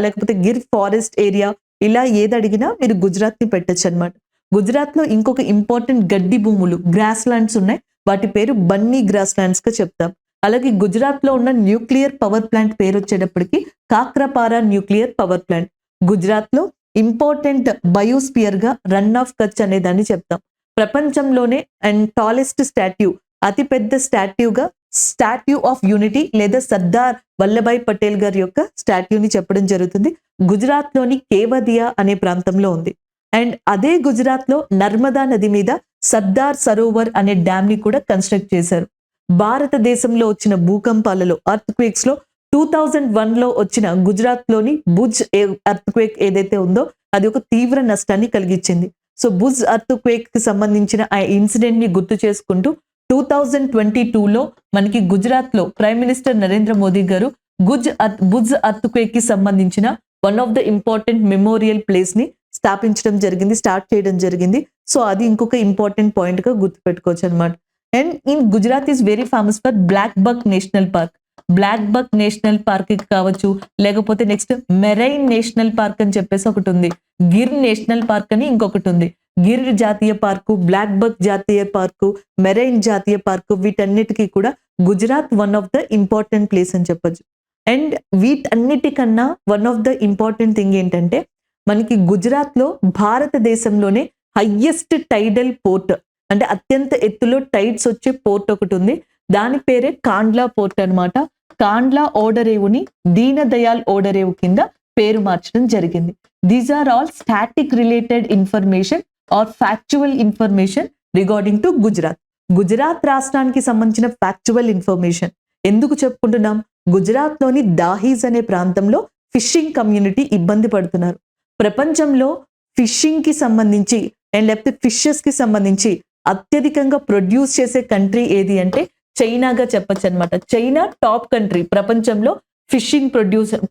లేకపోతే గిర్ ఫారెస్ట్ ఏరియా, ఇలా ఏది అడిగినా మీరు గుజరాత్ ని పెట్టచ్చు అనమాట. గుజరాత్ లో ఇంకొక ఇంపార్టెంట్ గడ్డి భూములు, గ్రాస్ ల్యాండ్స్ ఉన్నాయి. వాటి పేరు బన్నీ గ్రాస్ ల్యాండ్స్ గా చెప్తాం. అలాగే గుజరాత్ లో ఉన్న న్యూక్లియర్ పవర్ ప్లాంట్ పేరు వచ్చేటప్పటికి కాక్రాపారా న్యూక్లియర్ పవర్ ప్లాంట్. గుజరాత్ లో ఇంపార్టెంట్ బయోస్పియర్ గా రన్ ఆఫ్ కచ్ అనే దాన్ని చెప్తాం. ప్రపంచంలోనే అండ్ టాలెస్ట్ స్టాట్యూ, అతిపెద్ద స్టాట్యూగా స్టాట్యూ ఆఫ్ యూనిటీ లేదా సర్దార్ వల్లభాయ్ పటేల్ గారి యొక్క స్టాట్యూని చెప్పడం జరుగుతుంది. గుజరాత్ లోని కేవదియా అనే ప్రాంతంలో ఉంది. అండ్ అదే గుజరాత్ లో నర్మదా నది మీద సర్దార్ సరోవర్ అనే డ్యామ్ ని కూడా కన్స్ట్రక్ట్ చేశారు. భారతదేశంలో వచ్చిన భూకంపాలలో, అర్త్ క్వేక్స్ లో 2001 లో వచ్చిన గుజరాత్ లోని భుజ్ అర్త్ క్వేక్ ఏదైతే ఉందో అది ఒక తీవ్ర నష్టాన్ని కలిగించింది. సో భుజ్ అర్త్ క్వేక్ కి సంబంధించిన ఆ ఇన్సిడెంట్ ని గుర్తు చేసుకుంటూ 2022లో మనకి గుజరాత్ లో ప్రైమ్ మినిస్టర్ నరేంద్ర మోదీ గారు భుజ్ అర్త్ క్వేక్ కి సంబంధించిన one of the important memorial place ని స్టార్ట్ చేయడం జరిగింది. సో అది ఇంకొక ఇంపార్టెంట్ పాయింట్ గా గుర్తుపెట్టుకోవచ్చు అనమాట. And in Gujarat is very famous for black buck national park. Black buck national park కావచ్చు, లేకపోతే నెక్స్ట్ మెరైన్ నేషనల్ పార్క్ అని చెప్పేసి ఒకటి ఉంది. గిర్ నేషనల్ పార్క్ అని ఇంకొకటి ఉంది. గిర్ జాతీయ పార్కు, బ్లాక్ బక్ జాతీయ పార్కు, మెరైన్ జాతీయ పార్కు, వీటన్నిటికీ కూడా Gujarat one of the important place అని చెప్పొచ్చు. అండ్ వీటన్నిటికన్నా one of the important thing ఏంటంటే మనకి గుజరాత్ లో భారతదేశంలోనే హైయెస్ట్ టైడల్ పోర్ట్, అంటే అత్యంత ఎత్తులో టైడ్స్ వచ్చే పోర్ట్ ఒకటి ఉంది. దాని పేరే కాండ్లా పోర్ట్ అన్నమాట. కాండ్లా ఓడరేవుని దీన దయాల్ ఓడరేవు కింద పేరు మార్చడం జరిగింది. These are all static related information or factual information regarding to Gujarat. Gujarat రాష్ట్రానికి సంబంధించిన ఫ్యాక్చువల్ ఇన్ఫర్మేషన్ ఎందుకు చెప్పుకుంటున్నాం? గుజరాత్ లోని దాహీజ్ అనే ప్రాంతంలో ఫిషింగ్ కమ్యూనిటీ ఇబ్బంది పడుతున్నారు. ప్రపంచంలో ఫిషింగ్ కి సంబంధించి అండ్ లేకపోతే ఫిషెస్ కి సంబంధించి అత్యధికంగా ప్రొడ్యూస్ చేసే కంట్రీ ఏది అంటే చైనాగా చెప్పొచ్చు అనమాట. చైనా టాప్ కంట్రీ ప్రపంచంలో ఫిషింగ్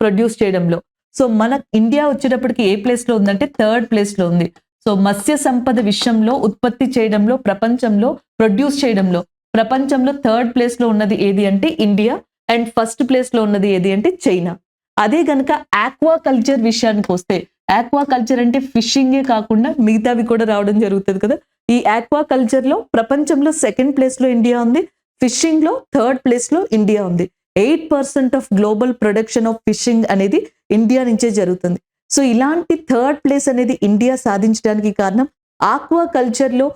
ప్రొడ్యూస్ చేయడంలో. సో మన ఇండియా వచ్చేటప్పటికి ఏ ప్లేస్ లో ఉందంటే 3rd ప్లేస్ లో ఉంది. సో మత్స్య సంపద విషయంలో, ఉత్పత్తి చేయడంలో, ప్రపంచంలో ప్రొడ్యూస్ చేయడంలో ప్రపంచంలో 3rd ప్లేస్ లో ఉన్నది ఏది అంటే ఇండియా, అండ్ 1st ప్లేస్ లో ఉన్నది ఏది అంటే చైనా. అదే గనక ఆక్వా కల్చర్ విషయానికి వస్తే, ఆక్వా కల్చర్ అంటే ఫిషింగే కాకుండా మిగతావి కూడా రావడం జరుగుతుంది కదా. ఈ ఆక్వా కల్చర్ లో ప్రపంచంలో 2nd ప్లేస్ లో ఇండియా ఉంది, ఫిషింగ్ లో 3rd ప్లేస్ లో ఇండియా ఉంది. 8% of global production of fishing అనేది ఇండియా నుంచే జరుగుతుంది. సో ఇలాంటి 3rd ప్లేస్ అనేది ఇండియా సాధించడానికి కారణం ఆక్వా కల్చర్ లో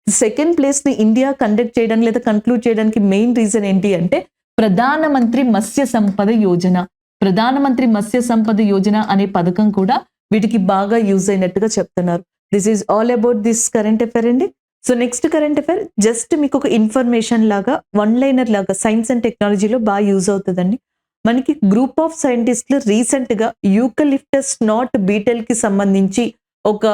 2nd ప్లేస్ ని ఇండియా కండక్ట్ చేయడానికి లేదా కన్క్లూడ్ చేయడానికి మెయిన్ రీజన్ ఏంటి అంటే ప్రధానమంత్రి మత్స్య సంపద యోజన. ప్రధానమంత్రి మత్స్య సంపద యోజన అనే పథకం కూడా వీటికి బాగా యూజ్ అయినట్టుగా చెప్తున్నారు. This is all about this current affair అండి. So next current affair just మీకు ఒక ఇన్ఫర్మేషన్ లాగా, వన్ లైనర్ లాగా సైన్స్ అండ్ టెక్నాలజీలో బాగా యూజ్ అవుతుందండి. మనకి గ్రూప్ ఆఫ్ సైంటిస్టులు రీసెంట్ గా యూకలిప్టస్ నాట్ బీటల్ కి సంబంధించి ఒక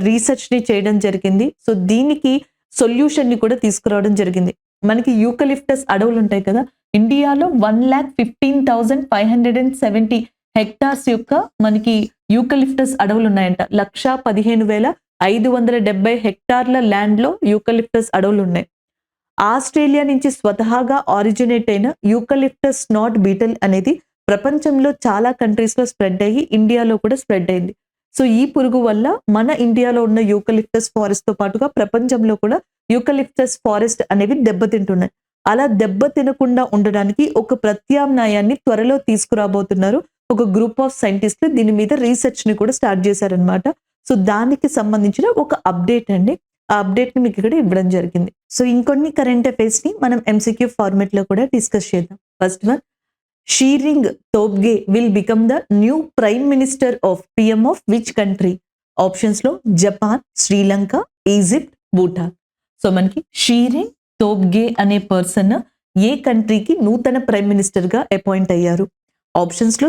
రీసెర్చ్ ని చేయడం జరిగింది. సో దీనికి సొల్యూషన్ ని కూడా తీసుకురావడం జరిగింది. మనకి యూకలిప్టస్ అడవులు ఉంటాయి కదా, ఇండియాలో 1,15,570 హెక్టార్స్ యొక్క మనకి యూకలిప్టస్ అడవులు ఉన్నాయంట. 1,15,570 హెక్టార్ల ల్యాండ్ లో యూకలిప్టస్ అడవులు ఉన్నాయి. ఆస్ట్రేలియా నుంచి స్వతహాగా ఆరిజినేట్ అయిన యూకలిప్టస్ నాట్ బీటల్ అనేది ప్రపంచంలో చాలా కంట్రీస్ లో స్ప్రెడ్ అయ్యి ఇండియాలో కూడా స్ప్రెడ్ అయింది. సో ఈ పురుగు వల్ల మన ఇండియాలో ఉన్న యూకలిప్టస్ ఫారెస్ట్ తో పాటుగా ప్రపంచంలో కూడా యూకలిప్టస్ ఫారెస్ట్ అనేవి దెబ్బతింటున్నాయి. అలా దెబ్బ తినకుండా ఉండడానికి ఒక ప్రత్యామ్నాయాన్ని త్వరలో తీసుకురాబోతున్నారు ఒక గ్రూప్ ఆఫ్ సైంటిస్టులు. దీని మీద రీసెర్చ్ ని కూడా స్టార్ట్ చేశారనమాట. సో దానికి సంబంధించిన ఒక అప్డేట్ అండి. ఆ అప్డేట్ ని మీకు ఇక్కడ ఇవ్వడం జరిగింది. సో ఇంకొన్ని కరెంట్ అఫైర్స్ ని మనం MCQ ఫార్మెట్ లో కూడా డిస్కస్ చేద్దాం. First one, Tshering Tobgay will become the new prime minister of PM of which country? Options లో Japan, Sri Lanka, Egypt, Bhutan. So మనకి షీరింగ్ తోబ్గే అనే పర్సన్ ఏ కంట్రీకి నూతన ప్రైమ్ మినిస్టర్ గా అపాయింట్ అయ్యారు? ఆప్షన్స్ లో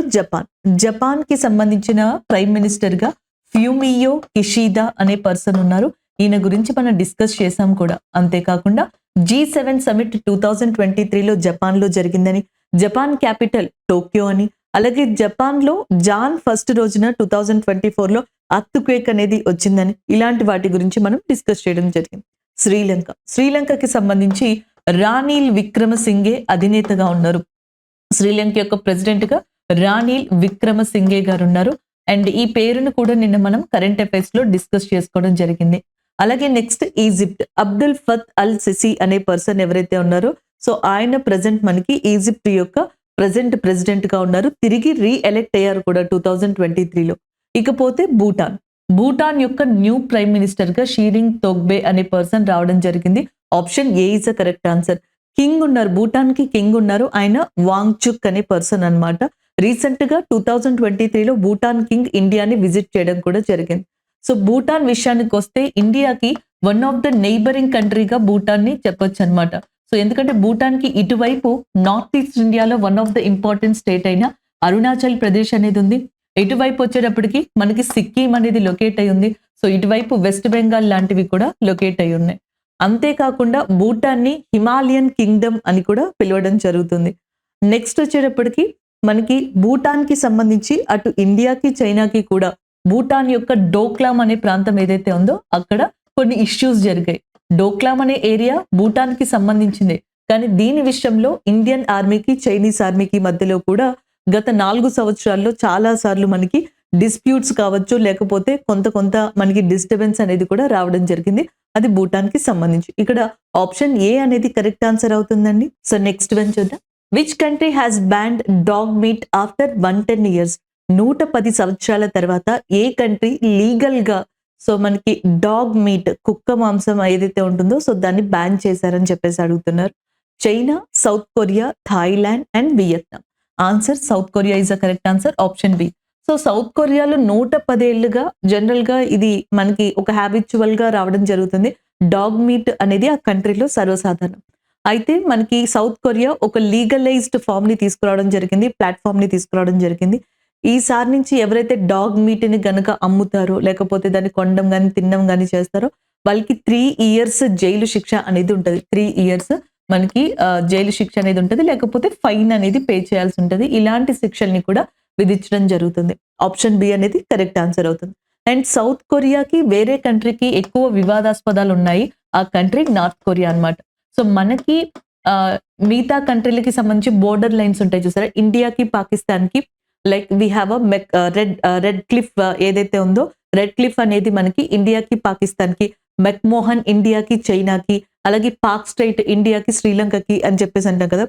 జపాన్ కి సంబంధించిన ప్రైమ్ మినిస్టర్ గా ఫ్యూమియో కిషిదా అనే పర్సన్ ఉన్నారు. ఈయన గురించి మనం డిస్కస్ చేసాం కూడా. అంతేకాకుండా G7 సమిట్ 2023లో జపాన్ లో జరిగిందని, జపాన్ క్యాపిటల్ టోక్యో అని, అలాగే జపాన్లో జాన్ 1 రోజున 2024లో అర్త్క్వేక్ అనేది వచ్చిందని, ఇలాంటి వాటి గురించి మనం డిస్కస్ చేయడం జరిగింది. శ్రీలంకకి సంబంధించి రానిల్ విక్రమసింఘే అధినేతగా ఉన్నారు. శ్రీలంక యొక్క ప్రెసిడెంట్ గా రానిల్ విక్రమసింఘే గారు ఉన్నారు. అండ్ ఈ పేరును కూడా నిన్న మనం కరెంట్ అఫైర్స్ లో డిస్కస్ చేసుకోవడం జరిగింది. అలాగే next Egypt, Abdul ఫత్ al Sisi అనే పర్సన్ ఎవరైతే ఉన్నారో, సో ఆయన ప్రెసెంట్ మనకి ఈజిప్ట్ యొక్క ప్రెసెంట్ ప్రెసిడెంట్ గా ఉన్నారు. తిరిగి రీఎలెక్ట్ అయ్యారు కూడా 2023లో. ఇకపోతే భూటాన్ యొక్క న్యూ ప్రైమ్ మినిస్టర్ గా షీరింగ్ తోగ్బే అనే పర్సన్ రావడం జరిగింది. Option A is a correct answer. King ఉన్నారు, భూటాన్ కి కింగ్ ఉన్నారు, ఆయన వాంగ్చుక్ అనే పర్సన్ అన్నమాట. రీసెంట్ గా 2023లో భూటాన్ కింగ్ ఇండియాని విజిట్ చేయడం కూడా జరిగింది. సో భూటాన్ విషయానికి వస్తే ఇండియాకి వన్ ఆఫ్ ద నైబరింగ్ కంట్రీగా భూటాన్ ని చెప్పొచ్చు అనమాట. సో ఎందుకంటే భూటాన్ కి ఇటువైపు నార్త్ ఈస్ట్ ఇండియాలో one of the important state అయిన అరుణాచల్ ప్రదేశ్ అనేది ఉంది. ఇటువైపు వచ్చేటప్పటికి మనకి సిక్కిం అనేది లొకేట్ అయి ఉంది. సో ఇటువైపు వెస్ట్ బెంగాల్ లాంటివి కూడా లొకేట్ అయి ఉన్నాయి. అంతేకాకుండా భూటాన్ ని హిమాలయన్ కింగ్డమ్ అని కూడా పిలవడం జరుగుతుంది. నెక్స్ట్ వచ్చేటప్పటికి మనకి భూటాన్ కి సంబంధించి అటు ఇండియాకి చైనాకి కూడా భూటాన్ యొక్క డోక్లాం అనే ప్రాంతం ఏదైతే ఉందో అక్కడ కొన్ని ఇష్యూస్ జరిగాయి. డోక్లాం అనే ఏరియా భూటాన్ కి సంబంధించింది, కానీ దీని విషయంలో ఇండియన్ ఆర్మీకి చైనీస్ ఆర్మీకి మధ్యలో కూడా గత 4 సంవత్సరాల్లో చాలా సార్లు మనకి డిస్ప్యూట్స్ కావచ్చు, లేకపోతే కొంత మనకి డిస్టర్బెన్స్ అనేది కూడా రావడం జరిగింది. అది భూటాన్ కి సంబంధించి. ఇక్కడ ఆప్షన్ ఏ అనేది కరెక్ట్ ఆన్సర్ అవుతుందండి. సో నెక్స్ట్ వన్ చూద్దాం. Which country has banned dog meet after 110 years? 110 సంవత్సరాల తర్వాత ఏ కంట్రీ లీగల్ గా సో మనకి డాగ్ మీట్, కుక్క మాంసం ఏదైతే ఉంటుందో సో దాన్ని బ్యాన్ చేశారని చెప్పేసి అడుగుతున్నారు. China, South Korea, Thailand and Vietnam. Answer South Korea is a correct answer. Option B. So South కొరియాలో 110 ఏళ్లుగా జనరల్ గా ఇది మనకి ఒక హ్యాబిచువల్ గా రావడం జరుగుతుంది. డాగ్ మీట్ అనేది ఆ కంట్రీలో సర్వసాధారణం. అయితే మనకి సౌత్ కొరియా ఒక లీగలైజ్డ్ ఫామ్ ని తీసుకురావడం జరిగింది, ప్లాట్ఫామ్ ని తీసుకురావడం జరిగింది. ఈసారి నుంచి ఎవరైతే డాగ్ మీట్ ని గనక అమ్ముతారో లేకపోతే దాన్ని కొనడం కానీ తినడం కానీ చేస్తారో వాళ్ళకి 3 years జైలు శిక్ష అనేది ఉంటుంది. 3 years మనకి జైలు శిక్ష అనేది ఉంటుంది, లేకపోతే ఫైన్ అనేది పే చేయాల్సి ఉంటుంది. ఇలాంటి శిక్షల్ని కూడా విధించడం జరుగుతుంది. ఆప్షన్ బి అనేది కరెక్ట్ ఆన్సర్ అవుతుంది. అండ్ సౌత్ కొరియాకి వేరే కంట్రీకి ఎక్కువ వివాదాస్పదాలు ఉన్నాయి. ఆ కంట్రీ నార్త్ కొరియా అన్నమాట. సో మనకి మిగతా కంట్రీలకి సంబంధించి బోర్డర్ లైన్స్ ఉంటాయి చూసారా, ఇండియాకి పాకిస్తాన్ కి. Like we have read cliff ఏదైతే ఉందో, రెడ్ క్లిఫ్ అనేది మనకి ఇండియాకి పాకిస్తాన్ కి, మెక్మోహన్ ఇండియాకి చైనాకి, అలాగే పాక్ స్ట్రైట్ ఇండియాకి శ్రీలంకకి అని చెప్పేసి అంటాం కదా.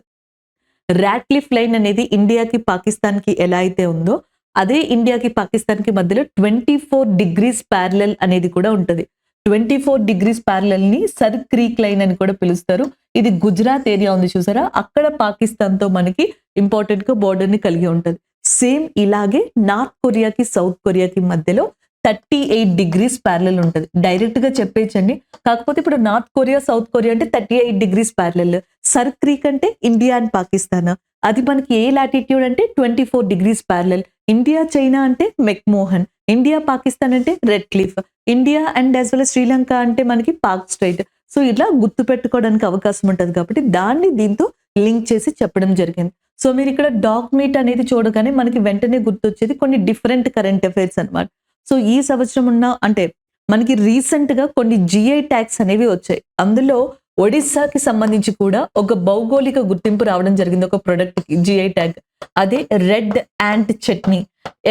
రాడ్క్లిఫ్ లైన్ అనేది ఇండియాకి పాకిస్తాన్ కి ఎలా అయితే ఉందో అదే ఇండియాకి పాకిస్తాన్ కి మధ్యలో 24 degrees ప్యారలల్ అనేది కూడా ఉంటుంది. 24 degrees ప్యారలల్ ని సర్ క్రీక్ లైన్ అని కూడా పిలుస్తారు. ఇది గుజరాత్ ఏరియా ఉంది చూసారా, అక్కడ పాకిస్తాన్ తో మనకి ఇంపార్టెంట్ గా బోర్డర్ ని కలిగి ఉంటుంది. సేమ్ ఇలాగే నార్త్ కొరియాకి సౌత్ కొరియాకి మధ్యలో 38 degrees ప్యారలల్ ఉంటుంది. డైరెక్ట్ గా చెప్పేయచ్చండి. కాకపోతే ఇప్పుడు నార్త్ కొరియా సౌత్ కొరియా అంటే 38 degrees ప్యారలల్. సర్ క్రీక్ అంటే ఇండియా అండ్ పాకిస్తాన్, అది మనకి ఏ లాటిట్యూడ్ అంటే 24 degrees ప్యారలల్. ఇండియా చైనా అంటే మెక్మోహన్, ఇండియా పాకిస్తాన్ అంటే red cliff, India and as well Sri Lanka అంటే మనకి పాక్ స్ట్రైట్. సో ఇలా గుర్తు పెట్టుకోవడానికి అవకాశం ఉంటుంది కాబట్టి దాన్ని దీంతో లింక్ చేసి చెప్పడం జరిగింది. సో మీరు ఇక్కడ డాగ్ మీట్ అనేది చూడగానే మనకి వెంటనే గుర్తొచ్చేది కొన్ని డిఫరెంట్ కరెంట్ అఫైర్స్ అన్నమాట. సో ఈ సంవత్సరం ఉన్న అంటే మనకి రీసెంట్ గా కొన్ని జిఐ ట్యాగ్స్ అనేవి వచ్చాయి. అందులో ఒడిస్సాకి సంబంధించి కూడా ఒక భౌగోళిక గుర్తింపు రావడం జరిగింది ఒక ప్రొడక్ట్ కి, జిఐ ట్యాగ్. అదే రెడ్ యాంట్ చట్నీ.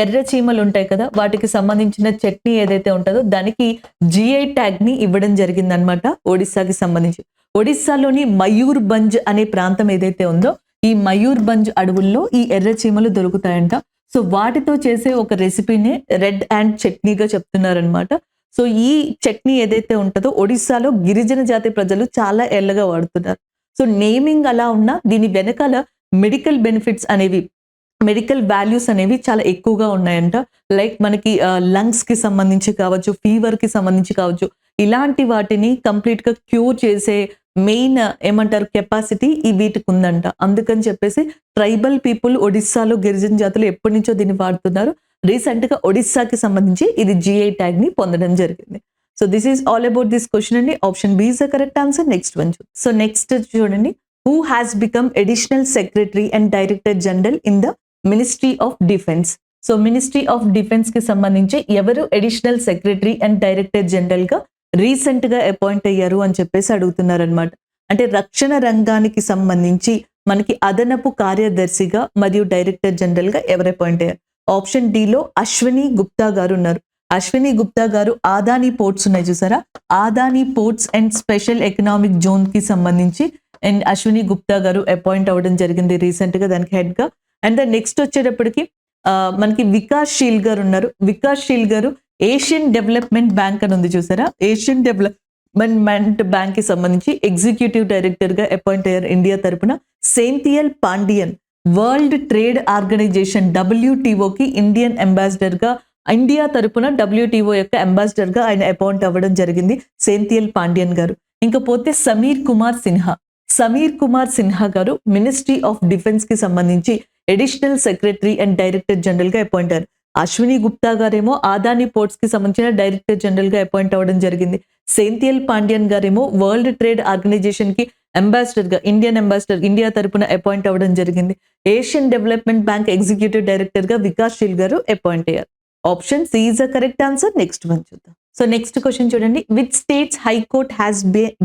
ఎర్ర చీమలు ఉంటాయి కదా, వాటికి సంబంధించిన చట్నీ ఏదైతే ఉంటుందో దానికి జిఐ ట్యాగ్ ని ఇవ్వడం జరిగింది అనమాట ఒడిస్సాకి సంబంధించి. ఒడిస్సాలోని మయూర్భంజ్ అనే ప్రాంతం ఏదైతే ఉందో ఈ మయూర్భంజ్ అడవుల్లో ఈ ఎర్ర చీమలు దొరుకుతాయంట. సో వాటితో చేసే ఒక రెసిపీని రెడ్ యాంట్ చట్నీగా చెప్తున్నారనమాట. సో ఈ చట్నీ ఏదైతే ఉంటుందో ఒడిస్సాలో గిరిజన జాతి ప్రజలు చాలా ఏళ్ళగా వాడుతున్నారు. సో నేమింగ్ అలా ఉన్నా దీని వెనకాల మెడికల్ బెనిఫిట్స్ అనేవి, మెడికల్ వాల్యూస్ అనేవి చాలా ఎక్కువగా ఉన్నాయంట. లైక్ మనకి లంగ్స్ కి సంబంధించి కావచ్చు, ఫీవర్ కి సంబంధించి కావచ్చు, ఇలాంటి వాటిని కంప్లీట్ గా క్యూర్ చేసే మెయిన్ ఏమంటారు కెపాసిటీ ఈ వీటికి ఉందంట. అందుకని చెప్పేసి ట్రైబల్ పీపుల్ ఒడిస్సాలో గిరిజన జాతులు ఎప్పటి నుంచో దీన్ని వాడుతున్నారు. రీసెంట్ గా ఒడిస్సాకి సంబంధించి ఇది జిఐ ట్యాగ్ ని పొందడం జరిగింది. So this is all about this question అండి. Option B is the correct answer. Next one. So next చూడండి, who has become additional secretary and director general in the ministry of defence. So ministry of defence కి సంబంధించి ఎవరు additional secretary and director general గా recent గా appoint అయ్యారు అని చెప్పేసి అడుగుతున్నారనమాట. అంటే రక్షణ రంగానికి సంబంధించి మనకి అదనపు కార్యదర్శిగా మరియు డైరెక్టర్ జనరల్ గా ఎవరు అపాయింట్ అయ్యారు? ఆప్షన్ డిలో అశ్విని గుప్తా గారు ఉన్నారు. అశ్విని గుప్తా గారు ఆదాని పోర్ట్స్ ఉన్నాయి చూసారా, Adani ports and special economic zone కి సంబంధించి అండ్ అశ్విని గుప్తా గారు అపాయింట్ అవ్వడం జరిగింది రీసెంట్ గా దానికి హెడ్ గా. అండ్ నెక్స్ట్ వచ్చేటప్పటికి మనకి వికాస్ శీల్ గారు ఉన్నారు. వికాస్ శీల్ గారు ఏషియన్ డెవలప్మెంట్ బ్యాంక్ అని ఉంది చూసారా, ఏషియన్ డెవలప్మెంట్ బ్యాంక్ కి సంబంధించి ఎగ్జిక్యూటివ్ డైరెక్టర్ గా అపాయింట్ అయ్యారు ఇండియా తరపున. Senthil Pandian world trade organisation WTO కి ఇండియన్ అంబాసిడర్ గా, ఇండియా తరపున WTO యొక్క అంబాసిడర్ గా ఆయన అపాయింట్ అవ్వడం జరిగింది సెయింథియల్ పాండియన్ గారు. ఇంకపోతే సమీర్ కుమార్ సిన్హా గారు మినిస్ట్రీ ఆఫ్ డిఫెన్స్ కి సంబంధించి additional secretary and director general గా అపాయింట్ అయ్యారు. అశ్విని గుప్తా గారేమో ఆదాని పోర్ట్స్ కి సంబంధించిన డైరెక్టర్ జనరల్ గా అపాయింట్ అవ్వడం జరిగింది. సెయింథియల్ పాండియన్ గారేమో వరల్డ్ ట్రేడ్ ఆర్గనైజేషన్ కి అంబాసిడర్ గా, ఇండియన్ అంబాసిడర్ ఇండియా తరపున అపాయింట్ అవ్వడం జరిగింది. Asian Development Bank executive director గా వికాస్ శీల్ గారు అపాయింట్ అయ్యారు. Option C is the correct answer. Next one చూద్దాం. సో నెక్స్ట్ క్వశ్చన్ చూడండి. Which state's high court has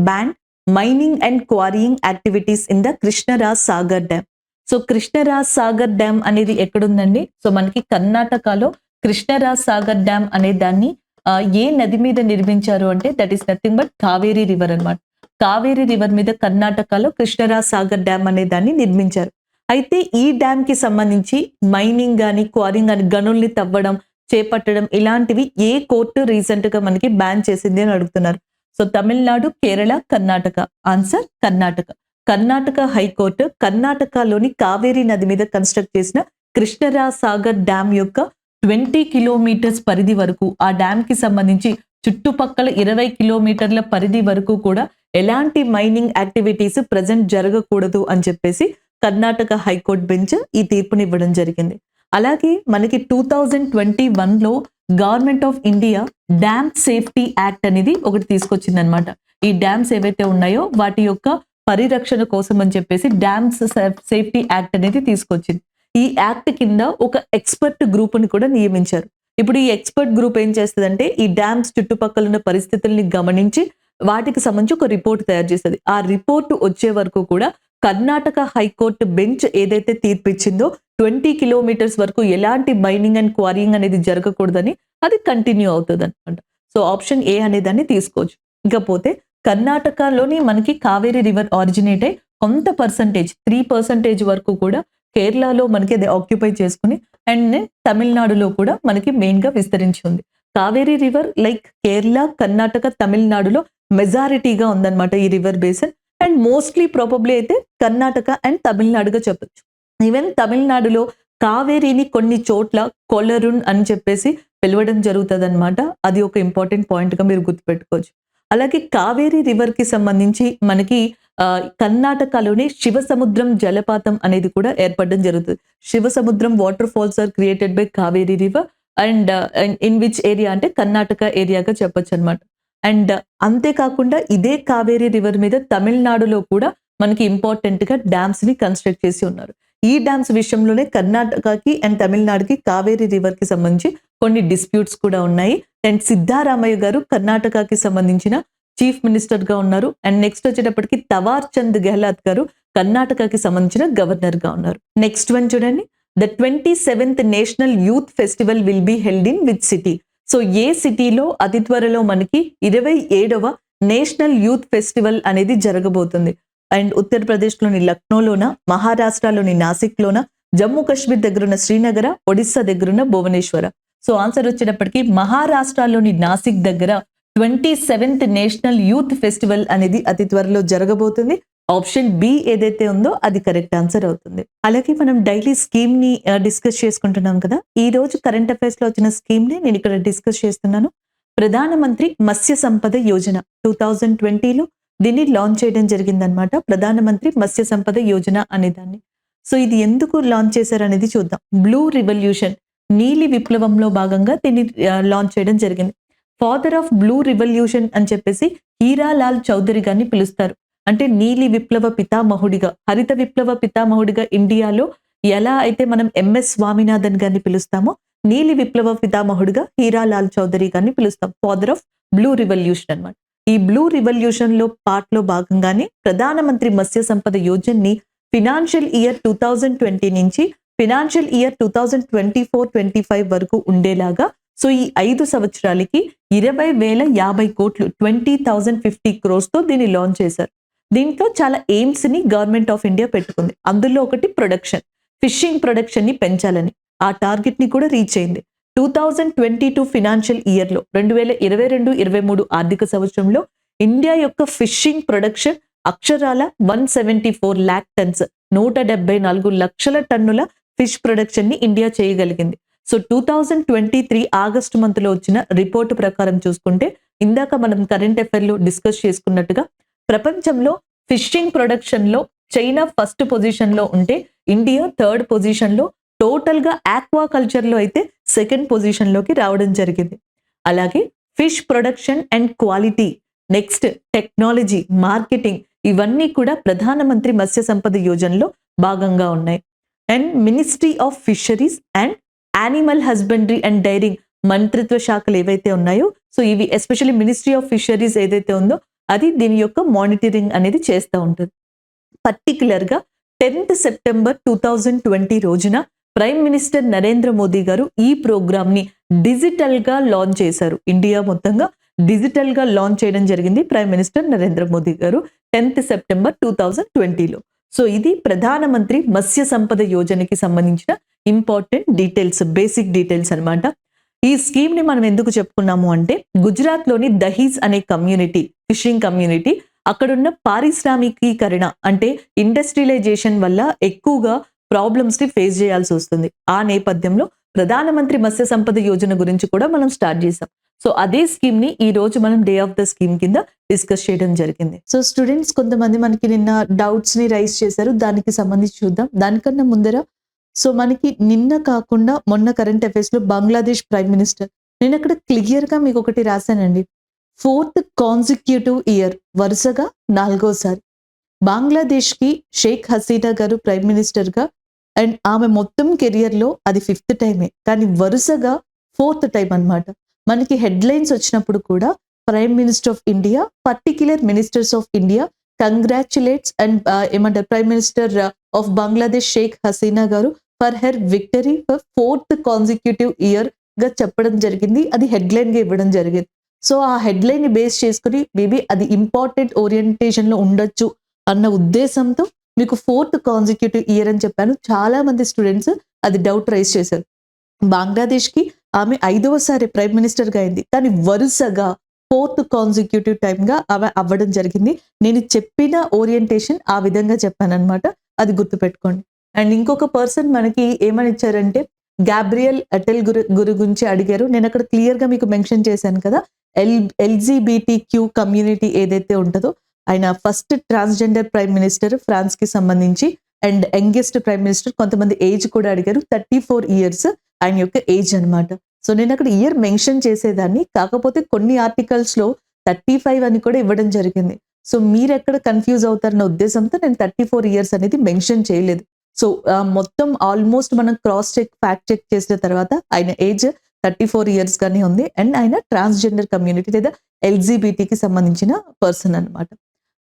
ban mining and quarrying activities in the Krishnaraj Sagar dam. So Krishnaraj Sagar dam అనేది ఎక్కడుందండి? So మనకి కర్ణాటకలో Krishnaraj Sagar dam అనే దాన్ని ఏ నది మీద నిర్మించారు అంటే that is nothing but Kaveri river అన్నమాట. కావేరీ రివర్ మీద కర్ణాటకలో కృష్ణరాజ్ సాగర్ డ్యామ్ అనే దాన్ని నిర్మించారు. అయితే ఈ డ్యామ్ కి సంబంధించి మైనింగ్ కానీ క్వారింగ్ కానీ గనుల్ని తవ్వడం, చేపట్టడం ఇలాంటివి ఏ కోర్టు రీసెంట్ గా మనకి బ్యాన్ చేసింది అని అడుగుతున్నారు. So Tamil Nadu, Kerala, Karnataka. Answer Karnataka. Karnataka high court కర్ణాటకలోని కావేరీ నది మీద కన్స్ట్రక్ట్ చేసిన కృష్ణరాజ్ సాగర్ డ్యామ్ యొక్క 20 కిలోమీటర్స్ పరిధి వరకు, ఆ డ్యామ్ కి సంబంధించి చుట్టుపక్కల 20 కిలోమీటర్ల పరిధి వరకు కూడా ఎలాంటి మైనింగ్ యాక్టివిటీస్ ప్రజెంట్ జరగకూడదు అని చెప్పేసి కర్ణాటక హైకోర్టు బెంచ్ ఈ తీర్పునివ్వడం జరిగింది. అలాగే మనకి 2021లో government of India dam safety act అనేది ఒకటి తీసుకొచ్చింది అనమాట. ఈ డ్యామ్స్ ఏవైతే ఉన్నాయో వాటి యొక్క పరిరక్షణ కోసం అని చెప్పేసి డ్యామ్స్ సేఫ్టీ యాక్ట్ అనేది తీసుకొచ్చింది. ఈ యాక్ట్ కింద ఒక ఎక్స్పర్ట్ గ్రూప్ ని కూడా నియమించారు. ఇప్పుడు ఈ ఎక్స్పర్ట్ గ్రూప్ ఏం చేస్తుందంటే ఈ డ్యామ్స్ చుట్టుపక్కల ఉన్న పరిస్థితుల్ని గమనించి వాటికి సంబంధించి ఒక రిపోర్ట్ తయారు చేస్తుంది. ఆ రిపోర్ట్ వచ్చే వరకు కూడా కర్ణాటక హైకోర్టు బెంచ్ ఏదైతే తీర్పు ఇచ్చిందో 20 కిలోమీటర్స్ వరకు ఎలాంటి మైనింగ్ అండ్ క్వారీయింగ్ అనేది జరగకూడదని అది కంటిన్యూ అవుతుంది అనమాట. సో ఆప్షన్ ఏ అనే దాన్ని తీసుకోవచ్చు. ఇకపోతే కర్ణాటకలోని మనకి కావేరీ రివర్ ఆరిజినేట్ అయి కొంత పర్సంటేజ్ 3% వరకు కూడా కేరళలో మనకి అది ఆక్యుపై చేసుకుని అండ్ తమిళనాడులో కూడా మనకి మెయిన్ గా విస్తరించి ఉంది. కావేరీ రివర్ లైక్ కేరళ, కర్ణాటక, తమిళనాడులో మెజారిటీగా ఉందన్నమాట ఈ river basin. And mostly probably అయితే కర్ణాటక అండ్ తమిళనాడుగా చెప్పొచ్చు. ఈవెన్ తమిళనాడులో కావేరీని కొన్ని చోట్ల కొలరున్ అని చెప్పేసి పిలవడం జరుగుతుంది అనమాట. అది ఒక ఇంపార్టెంట్ పాయింట్ గా మీరు గుర్తుపెట్టుకోవచ్చు. అలాగే కావేరీ రివర్ కి సంబంధించి మనకి కర్ణాటకలోని శివసముద్రం జలపాతం అనేది కూడా ఏర్పడడం జరుగుతుంది. Shivasamudram water falls are created by Kaveri river and in which area అంటే కర్ణాటక ఏరియాగా చెప్పొచ్చు అనమాట. అండ్ అంతేకాకుండా ఇదే కావేరీ రివర్ మీద తమిళనాడులో కూడా మనకి ఇంపార్టెంట్ గా డ్యామ్స్ ని కన్స్ట్రక్ట్ చేసి ఉన్నారు. ఈ డ్యామ్స్ విషయంలోనే కర్ణాటకకి అండ్ తమిళనాడుకి కావేరీ రివర్ కి సంబంధించి కొన్ని డిస్ప్యూట్స్ కూడా ఉన్నాయి. అండ్ సిద్ధారామయ్య గారు కర్ణాటకకి సంబంధించిన చీఫ్ మినిస్టర్ గా ఉన్నారు. అండ్ నెక్స్ట్ వచ్చేటప్పటికి తవార్ చంద్ గెహ్లాట్ గారు కర్ణాటకకి సంబంధించిన గవర్నర్ గా ఉన్నారు. నెక్స్ట్ వన్ చూడండి. The 27th national youth festival will be held in which city. So ఏ సిటీలో అతి త్వరలో మనకి 27వ నేషనల్ యూత్ ఫెస్టివల్ అనేది జరగబోతుంది? అండ్ ఉత్తరప్రదేశ్లోని లక్నోలోన, మహారాష్ట్రలోని నాసిక్లోన, జమ్మూ కాశ్మీర్ దగ్గరున్న శ్రీనగర, ఒడిస్సా దగ్గరున్న భువనేశ్వర. సో ఆన్సర్ వచ్చేటప్పటికి మహారాష్ట్రలోని నాసిక్ దగ్గర 27th నేషనల్ యూత్ ఫెస్టివల్ అనేది అతి త్వరలో జరగబోతుంది. ఆప్షన్ బి ఏదైతే ఉందో అది కరెక్ట్ ఆన్సర్ అవుతుంది. అలాగే మనం డైలీ స్కీమ్ ని డిస్కస్ చేసుకుంటున్నాం కదా. ఈ రోజు కరెంట్ అఫైర్స్ లో వచ్చిన స్కీమ్ ని నేను ఇక్కడ డిస్కస్ చేస్తున్నాను. ప్రధానమంత్రి మత్స్య సంపద యోజన 2020లో దీన్ని లాంచ్ చేయడం జరిగిందనమాట. ప్రధానమంత్రి మత్స్య సంపద యోజన అనే దాన్ని. సో ఇది ఎందుకు లాంచ్ చేశారు అనేది చూద్దాం. బ్లూ రివల్యూషన్, నీలి విప్లవంలో భాగంగా దీన్ని లాంచ్ చేయడం జరిగింది. ఫాదర్ ఆఫ్ బ్లూ రివల్యూషన్ అని చెప్పేసి హీరాలాల్ చౌదరి గారిని పిలుస్తారు. అంటే నీలి విప్లవ పితామహుడిగా, హరిత విప్లవ పితామహుడిగా ఇండియాలో ఎలా అయితే మనం ఎంఎస్ స్వామినాథన్ గారిని పిలుస్తామో, నీలి విప్లవ పితామహుడుగా హీరాలాల్ చౌదరి గారిని పిలుస్తాం. ఫాదర్ ఆఫ్ బ్లూ రివల్యూషన్ అన్నమాట. ఈ బ్లూ రివల్యూషన్ లో పార్ట్ లో భాగంగానే ప్రధానమంత్రి మత్స్య సంపద యోజనని ఫినాన్షియల్ ఇయర్ 2020 నుంచి ఫినాన్షియల్ ఇయర్ 2024-25 వరకు ఉండేలాగా, సో ఈ 5 సంవత్సరాలకి 20,050 కోట్లు 20,050 crores తో దీన్ని లాంచ్ చేశారు. దీంట్లో చాలా ఎయిమ్స్ ని గవర్నమెంట్ ఆఫ్ ఇండియా పెట్టుకుంది. అందులో ఒకటి ప్రొడక్షన్, ఫిషింగ్ ప్రొడక్షన్ ని పెంచాలని. ఆ టార్గెట్ ని కూడా రీచ్ అయింది. 2022 ఫినాన్షియల్ ఇయర్ లో 2022-23 ఆర్థిక సంవత్సరంలో ఇండియా యొక్క ఫిషింగ్ ప్రొడక్షన్ అక్షరాల 174 lakh tons, 174 లక్షల టన్నుల ఫిష్ ప్రొడక్షన్ ని ఇండియా చేయగలిగింది. సో 2023 ఆగస్ట్ మంత్ లో వచ్చిన రిపోర్ట్ ప్రకారం చూసుకుంటే, ఇందాక మనం కరెంట్ అఫైర్ లో డిస్కస్ చేసుకున్నట్టుగా ప్రపంచంలో ఫిషింగ్ ప్రొడక్షన్ లో చైనా ఫస్ట్ పొజిషన్ లో ఉంటే, ఇండియా థర్డ్ పొజిషన్ లో, టోటల్ గా ఆక్వా కల్చర్ లో అయితే సెకండ్ పొజిషన్ లోకి రావడం జరిగింది. అలాగే fish production and quality, next technology, marketing, ఇవన్నీ కూడా ప్రధానమంత్రి మత్స్య సంపద యోజనలో భాగంగా ఉన్నాయి. And ministry of fisheries and animal husbandry and daring మంత్రిత్వ శాఖలు ఏవైతే ఉన్నాయో, సో ఇవి ఎస్పెషల్లీ మినిస్ట్రీ ఆఫ్ ఫిషరీస్ ఏదైతే ఉందో అది దీని యొక్క మానిటరింగ్ అనేది చేస్తూ ఉంటుంది. పర్టికులర్ గా 10th September 2020 రోజున ప్రైమ్ మినిస్టర్ నరేంద్ర మోదీ గారు ఈ ప్రోగ్రామ్ ని డిజిటల్ గా లాంచ్ చేశారు. ఇండియా మొత్తంగా డిజిటల్ గా లాంచ్ చేయడం జరిగింది ప్రైమ్ మినిస్టర్ నరేంద్ర మోదీ గారు 10th September 2020లో. సో ఇది ప్రధానమంత్రి మత్స్య సంపద యోజనకి సంబంధించిన ఇంపార్టెంట్ డీటెయిల్స్, బేసిక్ డీటెయిల్స్ అన్నమాట. ఈ స్కీమ్ ని మనం ఎందుకు చెప్పుకున్నాము అంటే, గుజరాత్ లోని దహీజ్ అనే కమ్యూనిటీ, ఫిషింగ్ కమ్యూనిటీ, అక్కడున్న పారిశ్రామికీకరణ అంటే ఇండస్ట్రియలైజేషన్ వల్ల ఎక్కువగా ప్రాబ్లమ్స్ ని ఫేస్ చేయాల్సి వస్తుంది. ఆ నేపథ్యంలో ప్రధానమంత్రి మత్స్య సంపద యోజన గురించి కూడా మనం స్టార్ట్ చేసాం. సో అదే స్కీమ్ ని ఈ రోజు మనం డే ఆఫ్ ద స్కీమ్ కింద డిస్కస్ చేయడం జరిగింది. సో స్టూడెంట్స్ కొంతమంది మనకి నిన్న డౌట్స్ ని రైజ్ చేశారు, దానికి సంబంధించి చూద్దాం. దానికన్నా ముందర సో మనకి నిన్న కాకుండా మొన్న కరెంట్ అఫైర్స్ లో బంగ్లాదేశ్ ప్రైమ్ మినిస్టర్, నేను అక్కడ క్లియర్ గా మీకు ఒకటి రాశానండి, 4th కాన్సిక్యూటివ్ ఇయర్, వరుసగా 4వసారి బంగ్లాదేశ్ కి షేక్ హసీనా గారు ప్రైమ్ మినిస్టర్ గా, అండ్ ఆమె మొత్తం కెరియర్ లో అది 5th టైమే, కానీ వరుసగా 4th టైం అన్నమాట. మనకి హెడ్లైన్స్ వచ్చినప్పుడు కూడా prime minister of India, particular ministers of India congratulates and ఏమంటారు prime minister of Bangladesh Sheikh Hasina గారు for her victory for 4th consecutive year గా చెప్పడం జరిగింది. అది హెడ్లైన్ గా ఇవ్వడం జరిగింది. సో ఆ హెడ్లైన్ ని బేస్ చేసుకుని మేబీ అది ఇంపార్టెంట్ ఓరియంటేషన్ లో ఉండొచ్చు అన్న ఉద్దేశంతో మీకు 4th కాన్సిక్యూటివ్ ఇయర్ అని చెప్పాను. చాలా మంది స్టూడెంట్స్ అది డౌట్ రైజ్ చేశారు. బంగ్లాదేశ్ కి ఆమె 5వసారి ప్రైమ్ మినిస్టర్ గా అయింది, కానీ వరుసగా 4th కాన్సిక్యూటివ్ టైం గా ఆమె అవ్వడం జరిగింది. నేను చెప్పిన ఓరియంటేషన్ ఆ విధంగా చెప్పాను అనమాట, అది గుర్తుపెట్టుకోండి. అండ్ ఇంకొక పర్సన్ మనకి ఏమని ఇచ్చారంటే, గ్యాబ్రియల్ అటెల్ గురించి అడిగారు. నేను అక్కడ క్లియర్ గా మీకు మెన్షన్ చేశాను కదా, LGBTQ కమ్యూనిటీ ఏదైతే ఉంటుందో, ఆయన first transgender prime minister France కి సంబంధించి, అండ్ యంగెస్ట్ ప్రైమ్ మినిస్టర్. కొంతమంది ఏజ్ కూడా అడిగారు, 34 years ఆయన యొక్క ఏజ్ అన్నమాట. సో నేను అక్కడ ఇయర్ మెన్షన్ చేసేదాన్ని, కాకపోతే కొన్ని ఆర్టికల్స్ లో 35 అని కూడా ఇవ్వడం జరిగింది. సో మీరు ఎక్కడ కన్ఫ్యూజ్ అవుతారన్న ఉద్దేశంతో నేను 34 years అనేది మెన్షన్ చేయలేదు. సో మొత్తం ఆల్మోస్ట్ మనం క్రాస్ చెక్, ఫ్యాక్ట్ చెక్ చేసిన తర్వాత ఆయన ఏజ్ 34 years గానే ఉంది. అండ్ ఆయన ట్రాన్స్జెండర్ కమ్యూనిటీ లేదా LGBTకి సంబంధించిన పర్సన్ అన్నమాట.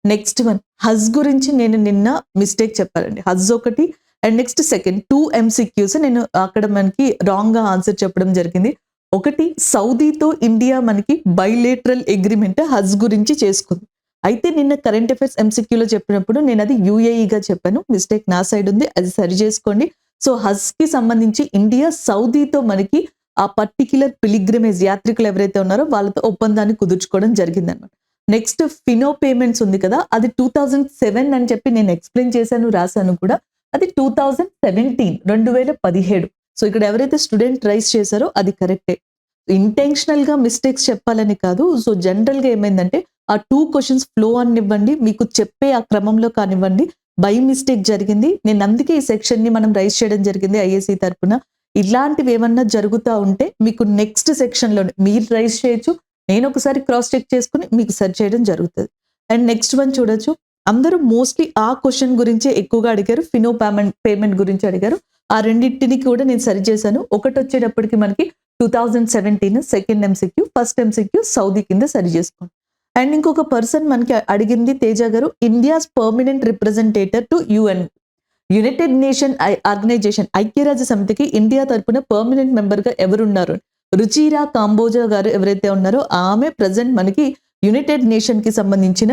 నెక్స్ట్ వన్, హజ్ గురించి నేను నిన్న మిస్టేక్ చెప్పానండి. హజ్ ఒకటి, అండ్ నెక్స్ట్ సెకండ్ 2 MCQs నేను అక్కడ మనకి రాంగ్ గా ఆన్సర్ చెప్పడం జరిగింది. ఒకటి, సౌదీతో ఇండియా మనకి బైలేటరల్ అగ్రిమెంట్ హజ్ గురించి చేసుకుంది. అయితే నిన్న కరెంట్ అఫైర్స్ MCQలో చెప్పినప్పుడు నేను అది UAEగా చెప్పాను, మిస్టేక్ నా సైడ్ ఉంది, అది సరి చేసుకోండి. సో హజ్ కి సంబంధించి ఇండియా సౌదీతో మనకి ఆ పర్టిక్యులర్ పిలిగ్రిమేజ్ యాత్రికులు ఎవరైతే ఉన్నారో వాళ్ళతో ఒప్పందాన్ని కుదుర్చుకోవడం జరిగింది అనమాట. నెక్స్ట్ ఫినో పేమెంట్స్ ఉంది కదా, అది 2007 అని చెప్పి నేను ఎక్స్ప్లెయిన్ చేశాను, రాశాను కూడా. అది 2017, 2017. సో ఇక్కడ ఎవరైతే స్టూడెంట్ రైస్ చేశారో అది కరెక్టే. ఇంటెన్షనల్ గా మిస్టేక్స్ చెప్పాలని కాదు. సో జనరల్ గా ఏమైందంటే ఆ 2 questions ఫ్లో అనివ్వండి, మీకు చెప్పే ఆ క్రమంలో కానివ్వండి, బై మిస్టేక్ జరిగింది. నేను అందుకే ఈ సెక్షన్ ని మనం రైస్ చేయడం జరిగింది IAC తరపున. ఇలాంటివి ఏమన్నా జరుగుతూ ఉంటే మీకు నెక్స్ట్ సెక్షన్ లోనే మీరు రైస్ చేయొచ్చు, నేను ఒకసారి క్రాస్ చెక్ చేసుకుని మీకు సెర్చ్ చేయడం జరుగుతుంది. అండ్ నెక్స్ట్ వన్ చూడొచ్చు, అందరూ మోస్ట్లీ ఆ క్వశ్చన్ గురించే ఎక్కువగా అడిగారు. ఫినో పేమెంట్ గురించి అడిగారు. ఆ రెండింటిని కూడా నేను సరి చేశాను. ఒకటి వచ్చేటప్పటికి మనకి 2017 second MCQ, first MCQ Saudi కింద సరి చేసుకోండి. అండ్ ఇంకొక పర్సన్ మనకి అడిగింది తేజ గారు, India's permanent representative to UN, United Nation Organization, ఐక్యరాజ్య సమితికి ఇండియా తరపున పర్మనెంట్ మెంబర్ గా ఎవరున్నారు? రుచిరా కాంబోజా గారు ఎవరైతే ఉన్నారో ఆమె ప్రజెంట్ మనకి యునైటెడ్ నేషన్ కి సంబంధించిన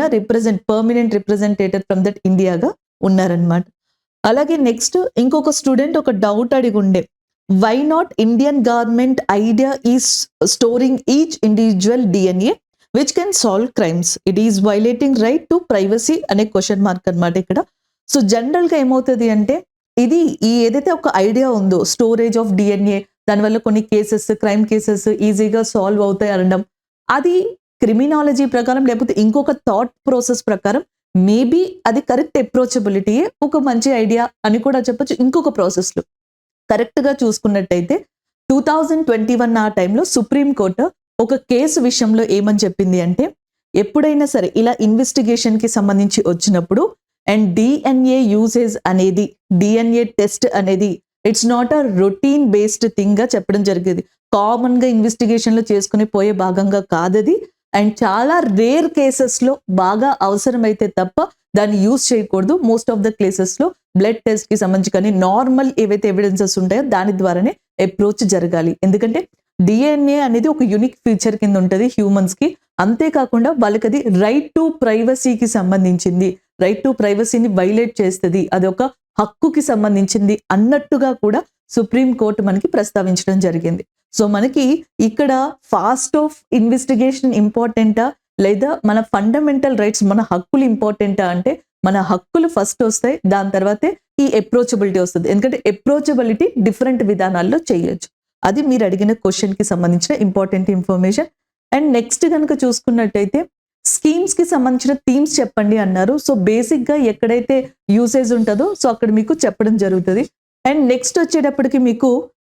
పర్మనెంట్ రిప్రజెంటేటివ్ ఫ్రమ్ దట్ ఇండియాగా ఉన్నారనమాట. అలాగే నెక్స్ట్ ఇంకొక స్టూడెంట్ ఒక డౌట్ అడిగి ఉండే, why not Indian government idea is storing each individual DNA which can solve crimes, it is violating right to privacy అనే క్వశ్చన్ మార్క్ అనమాట ఇక్కడ. సో జనరల్ గా ఏమవుతుంది అంటే ఇది ఈ ఏదైతే ఒక ఐడియా ఉందో స్టోరేజ్ ఆఫ్ డిఎన్ఏ, దానివల్ల కొన్ని కేసెస్, క్రైమ్ కేసెస్ ఈజీగా సాల్వ్ అవుతాయి అనడం, అది క్రిమినాలజీ ప్రకారం లేకపోతే ఇంకొక థాట్ ప్రాసెస్ ప్రకారం మేబీ అది కరెక్ట్ అప్రోచబిలిటీయే, ఒక మంచి ఐడియా అని కూడా చెప్పొచ్చు. ఇంకొక ప్రాసెస్లో కరెక్ట్ గా చూసుకున్నట్టయితే 2021 ఆ టైంలో సుప్రీంకోర్టు ఒక కేసు విషయంలో ఏమని చెప్పింది అంటే, ఎప్పుడైనా సరే ఇలా ఇన్వెస్టిగేషన్ కి సంబంధించి వచ్చినప్పుడు అండ్ డిఎన్ఏ యూసేజ్ అనేది, డిఎన్ఏ టెస్ట్ అనేది it's not a routine based thing గా చెప్పడం జరిగేది. కామన్ గా ఇన్వెస్టిగేషన్ లో చేసుకుని పోయే భాగంగా కాదది. అండ్ చాలా రేర్ కేసెస్ లో బాగా అవసరమైతే తప్ప దాన్ని యూజ్ చేయకూడదు. మోస్ట్ ఆఫ్ ద కేసెస్ లో బ్లడ్ టెస్ట్ కి సంబంధించి కానీ నార్మల్ ఏవైతే ఎవిడెన్సెస్ ఉంటాయో దాని ద్వారానే అప్రోచ్ జరగాలి. ఎందుకంటే డిఎన్ఏ అనేది ఒక యూనిక్ ఫీచర్ కింద ఉంటుంది హ్యూమన్స్ కి. అంతేకాకుండా వాళ్ళకి అది రైట్ టు ప్రైవసీకి సంబంధించింది, రైట్ టు ప్రైవసీని వైలేట్ చేస్తుంది, అది ఒక హక్కుకి సంబంధించింది అన్నట్టుగా కూడా సుప్రీం కోర్టు మనకి ప్రస్తావించడం జరిగింది. సో మనకి ఇక్కడ ఫాస్ట్ ఆఫ్ ఇన్వెస్టిగేషన్ ఇంపార్టెంటా లేదా మన ఫండమెంటల్ రైట్స్, మన హక్కులు ఇంపార్టెంటా అంటే మన హక్కులు ఫస్ట్ వస్తాయి, దాని తర్వాతే ఈ అప్రోచబిలిటీ వస్తుంది. ఎందుకంటే అప్రోచబిలిటీ డిఫరెంట్ విధానాల్లో చేయొచ్చు. అది మీరు అడిగిన క్వశ్చన్ కి సంబంధించిన ఇంపార్టెంట్ ఇన్ఫర్మేషన్. అండ్ నెక్స్ట్ కనుక చూసుకున్నట్టయితే స్కీమ్స్ కి సంబంధించిన థీమ్స్ చెప్పండి అన్నారు. సో బేసిక్ గా ఎక్కడైతే యూసేజ్ ఉంటుందో సో అక్కడ మీకు చెప్పడం జరుగుతుంది. అండ్ నెక్స్ట్ వచ్చేటప్పటికి మీకు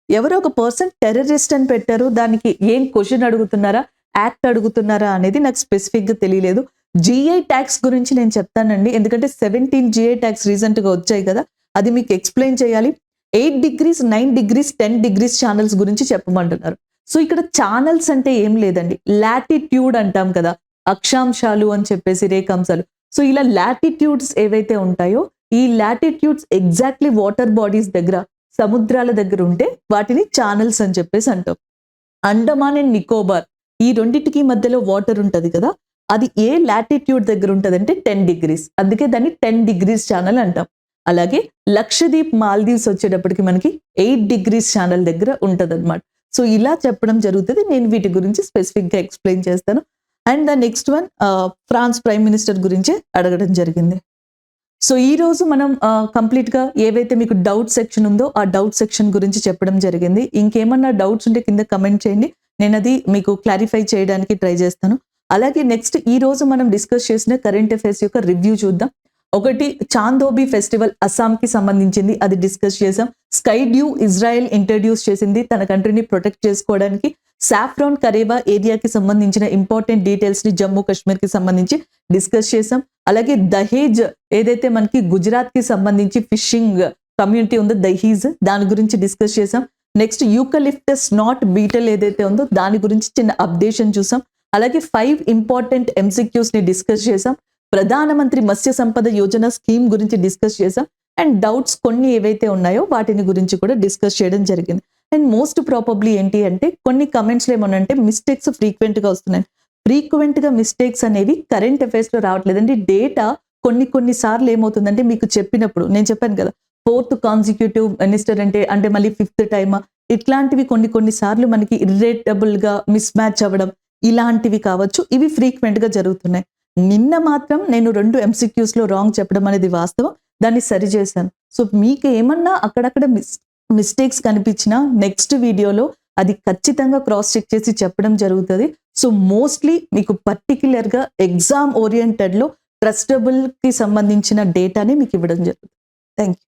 ఎవరో ఒక పర్సన్ టెర్రరిస్ట్ అని పెట్టారు, దానికి ఏం క్వశ్చన్ అడుగుతున్నారా, యాక్ట్ అడుగుతున్నారా అనేది నాకు స్పెసిఫిక్ గా తెలియలేదు. జిఐ ట్యాక్స్ గురించి నేను చెప్తానండి, ఎందుకంటే 17 జిఐ ట్యాక్స్ రీసెంట్ గా వచ్చాయి కదా, అది మీకు ఎక్స్ప్లెయిన్ చేయాలి. 8 degrees, 9 degrees, 10 degrees ఛానల్స్ గురించి చెప్పమంటున్నారు. సో ఇక్కడ ఛానల్స్ అంటే ఏం లేదండి, లాటిట్యూడ్ అంటాం కదా, అక్షాంశాలు అని చెప్పేసి రేఖాంశాలు. సో ఇలా లాటిట్యూడ్స్ ఏవైతే ఉంటాయో ఈ లాటిట్యూడ్స్ ఎగ్జాక్ట్లీ వాటర్ బాడీస్ దగ్గర, సముద్రాల దగ్గర ఉంటే వాటిని ఛానల్స్ అని చెప్పేసి అంటాం. అండమాన్ అండ్ నికోబార్ ఈ రెండింటికి మధ్యలో వాటర్ ఉంటది కదా, అది ఏ లాటిట్యూడ్ దగ్గర ఉంటది అంటే 10 degrees, అందుకే దాన్ని 10 degrees ఛానల్ అంటాం. అలాగే లక్షద్వీప్, మాల్దీవ్స్ వచ్చేటప్పటికి మనకి 8 degrees ఛానల్ దగ్గర ఉంటది అనమాట. సో ఇలా చెప్పడం జరుగుతుంది. నేను వీటి గురించి స్పెసిఫిక్ గా ఎక్స్ప్లెయిన్ చేస్తాను. And the next one France prime minister గురించి అడగడం జరిగింది. సో ఈ రోజు మనం కంప్లీట్ గా ఏవైతే మీకు డౌట్ సెక్షన్ ఉందో ఆ డౌట్ సెక్షన్ గురించి చెప్పడం జరిగింది. ఇంకేమన్నా డౌట్స్ ఉంటే కింద కమెంట్ చేయండి, నేను అది మీకు క్లారిఫై చేయడానికి ట్రై చేస్తాను. అలాగే నెక్స్ట్ ఈ రోజు మనం డిస్కస్ చేసిన కరెంట్ అఫైర్స్ యొక్క రివ్యూ చూద్దాం. ఒకటి చాందోబి ఫెస్టివల్ అస్సాంకి సంబంధించింది, అది డిస్కస్ చేసాం. స్కై డ్యూ ఇజ్రాయెల్ ఇంట్రడ్యూస్ చేసింది తన కంట్రీని ప్రొటెక్ట్ చేసుకోవడానికి. సాఫ్రాన్ కరేవా ఏరియాకి సంబంధించిన ఇంపార్టెంట్ డీటెయిల్స్ ని జమ్మూ కాశ్మీర్ కి సంబంధించి డిస్కస్ చేసాం. అలాగే దహేజ్ ఏదైతే మనకి గుజరాత్ కి సంబంధించి ఫిషింగ్ కమ్యూనిటీ ఉందో దహీజ్, దాని గురించి డిస్కస్ చేసాం. నెక్స్ట్ యూకలిప్టస్ నాట్ బీటల్ ఏదైతే ఉందో దాని గురించి చిన్న అప్డేషన్ చూసాం. అలాగే 5 ఇంపార్టెంట్ ఎంసీక్యూస్ ని డిస్కస్ చేసాం. ప్రధానమంత్రి మత్స్య సంపద యోజన స్కీమ్ గురించి డిస్కస్ చేసాం. అండ్ డౌట్స్ కొన్ని ఏవైతే ఉన్నాయో వాటిని గురించి కూడా డిస్కస్ చేయడం జరిగింది. అండ్ మోస్ట్ ప్రాబబ్లీ ఏంటి అంటే కొన్ని కమెంట్స్లో ఏమనంటే మిస్టేక్స్ ఫ్రీక్వెంట్ గా వస్తున్నాయి. ఫ్రీక్వెంట్ గా మిస్టేక్స్ అనేవి కరెంట్ అఫైర్స్ లో రావట్లేదండి. డేటా కొన్ని సార్లు ఏమవుతుందంటే మీకు చెప్పినప్పుడు నేను చెప్పాను కదా 4th కాన్సిక్యూటివ్ మినిస్టర్ అంటే మళ్ళీ 5th టైమ్, ఇట్లాంటివి కొన్ని సార్లు మనకి ఇర్రేటబుల్ గా మిస్ మ్యాచ్ అవ్వడం ఇలాంటివి కావచ్చు, ఇవి ఫ్రీక్వెంట్ గా జరుగుతున్నాయి. నిన్న మాత్రం నేను 2 MCQs లో రాంగ్ చెప్పడం అనేది వాస్తవం, దాన్ని సరి చేశాను. సో మీకు ఏమన్నా అక్కడక్కడ మిస్టేక్స్ కనిపించినా నెక్స్ట్ వీడియోలో అది ఖచ్చితంగా క్రాస్ చెక్ చేసి చెప్పడం జరుగుతుంది. సో మోస్ట్లీ మీకు పర్టిక్యులర్ గా ఎగ్జామ్ ఓరియంటెడ్ లో ట్రస్టబుల్ కి సంబంధించిన డేటాని మీకు ఇవ్వడం జరుగుతుంది. Thank you.